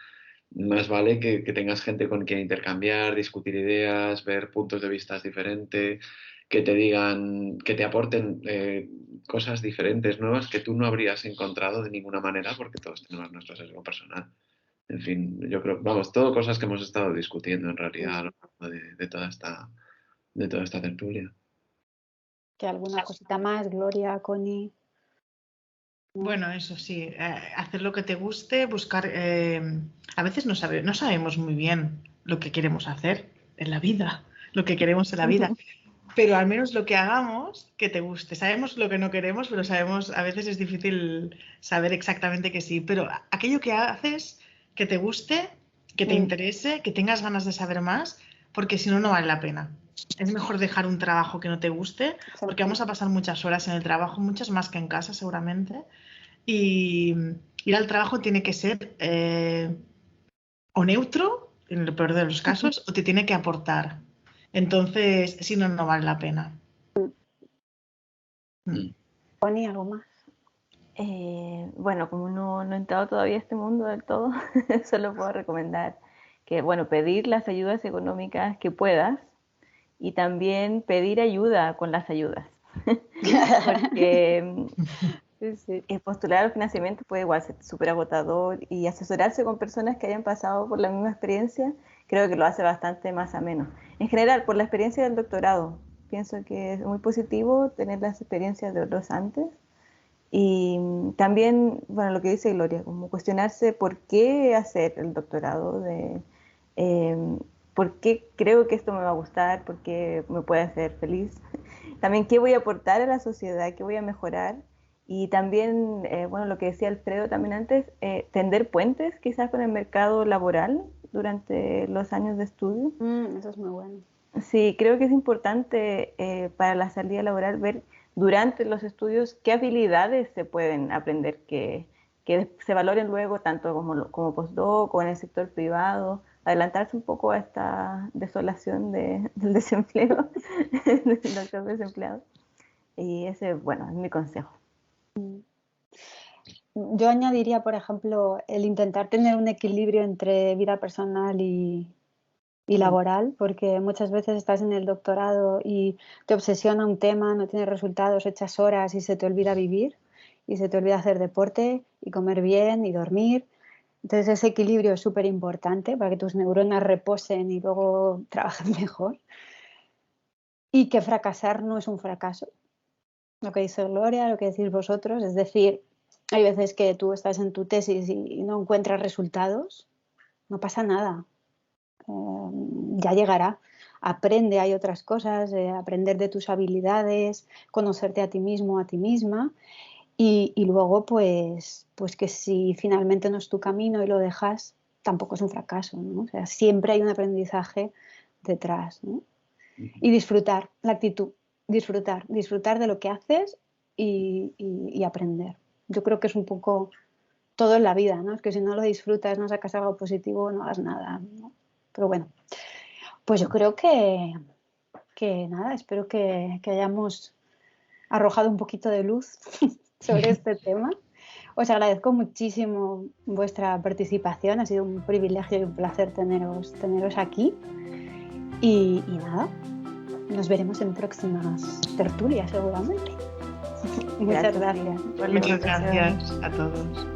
D: más vale que tengas gente con quien intercambiar, discutir ideas, ver puntos de vista diferentes, que te digan, que te aporten cosas diferentes, nuevas, que tú no habrías encontrado de ninguna manera porque todos tenemos nuestro sesgo personal. En fin, yo creo, vamos, todo cosas que hemos estado discutiendo en realidad a lo largo de toda esta tertulia.
B: ¿Que alguna cosita más, Gloria, Connie?
E: Bueno, eso sí, hacer lo que te guste, buscar... a veces no sabemos muy bien lo que queremos hacer en la vida, lo que queremos en la vida, pero al menos lo que hagamos que te guste. Sabemos lo que no queremos, pero sabemos, a veces es difícil saber exactamente que sí, pero aquello que haces que te guste, que te interese, que tengas ganas de saber más, porque si no, no vale la pena. Es mejor dejar un trabajo que no te guste, porque vamos a pasar muchas horas en el trabajo, muchas más que en casa seguramente, y ir al trabajo tiene que ser o neutro, en el peor de los casos, o te tiene que aportar. Entonces, si no, no vale la pena.
B: Connie, ¿algo más?
F: Bueno, como no he entrado todavía a este mundo del todo, solo puedo recomendar que, bueno, pedir las ayudas económicas que puedas y también pedir ayuda con las ayudas. Porque
B: Sí.
F: postular al financiamiento puede igual ser súper agotador y asesorarse con personas que hayan pasado por la misma experiencia creo que lo hace bastante más ameno. En general, por la experiencia del doctorado, pienso que es muy positivo tener las experiencias de otros antes y también, bueno, lo que dice Gloria, como cuestionarse por qué hacer el doctorado, por qué creo que esto me va a gustar, por qué me puede hacer feliz. También qué voy a aportar a la sociedad, qué voy a mejorar. Y también, bueno, lo que decía Alfredo también antes, tender puentes quizás con el mercado laboral durante los años de estudio.
B: Eso es muy bueno.
F: Sí, creo que es importante para la salida laboral ver durante los estudios qué habilidades se pueden aprender que se valoren luego tanto como postdoc o en el sector privado, adelantarse un poco a esta desolación del desempleo, del doctor desempleado. Y ese, bueno, es mi consejo.
B: Yo añadiría, por ejemplo, el intentar tener un equilibrio entre vida personal y laboral, porque muchas veces estás en el doctorado y te obsesiona un tema, no tienes resultados, echas horas y se te olvida vivir y se te olvida hacer deporte y comer bien y dormir. Entonces ese equilibrio es súper importante para que tus neuronas reposen y luego trabajen mejor. Y que fracasar no es un fracaso. Lo que dice Gloria, lo que decís vosotros, es decir, hay veces que tú estás en tu tesis y no encuentras resultados, no pasa nada. Ya llegará. Aprende, hay otras cosas, aprender de tus habilidades, conocerte a ti mismo, a ti misma y luego pues que si finalmente no es tu camino y lo dejas, tampoco es un fracaso, ¿no? O sea, siempre hay un aprendizaje detrás, ¿no? Y disfrutar, la actitud, disfrutar de lo que haces y aprender. Yo creo que es un poco todo en la vida, ¿no? Es que si no lo disfrutas, no sacas algo positivo, no hagas nada, ¿no? Pero bueno, pues yo creo que nada, espero que hayamos arrojado un poquito de luz sobre este tema. Os agradezco muchísimo vuestra participación, ha sido un privilegio y un placer teneros aquí. Y nada, nos veremos en próximas tertulias seguramente. Muchas gracias.
E: Muchas gracias a todos.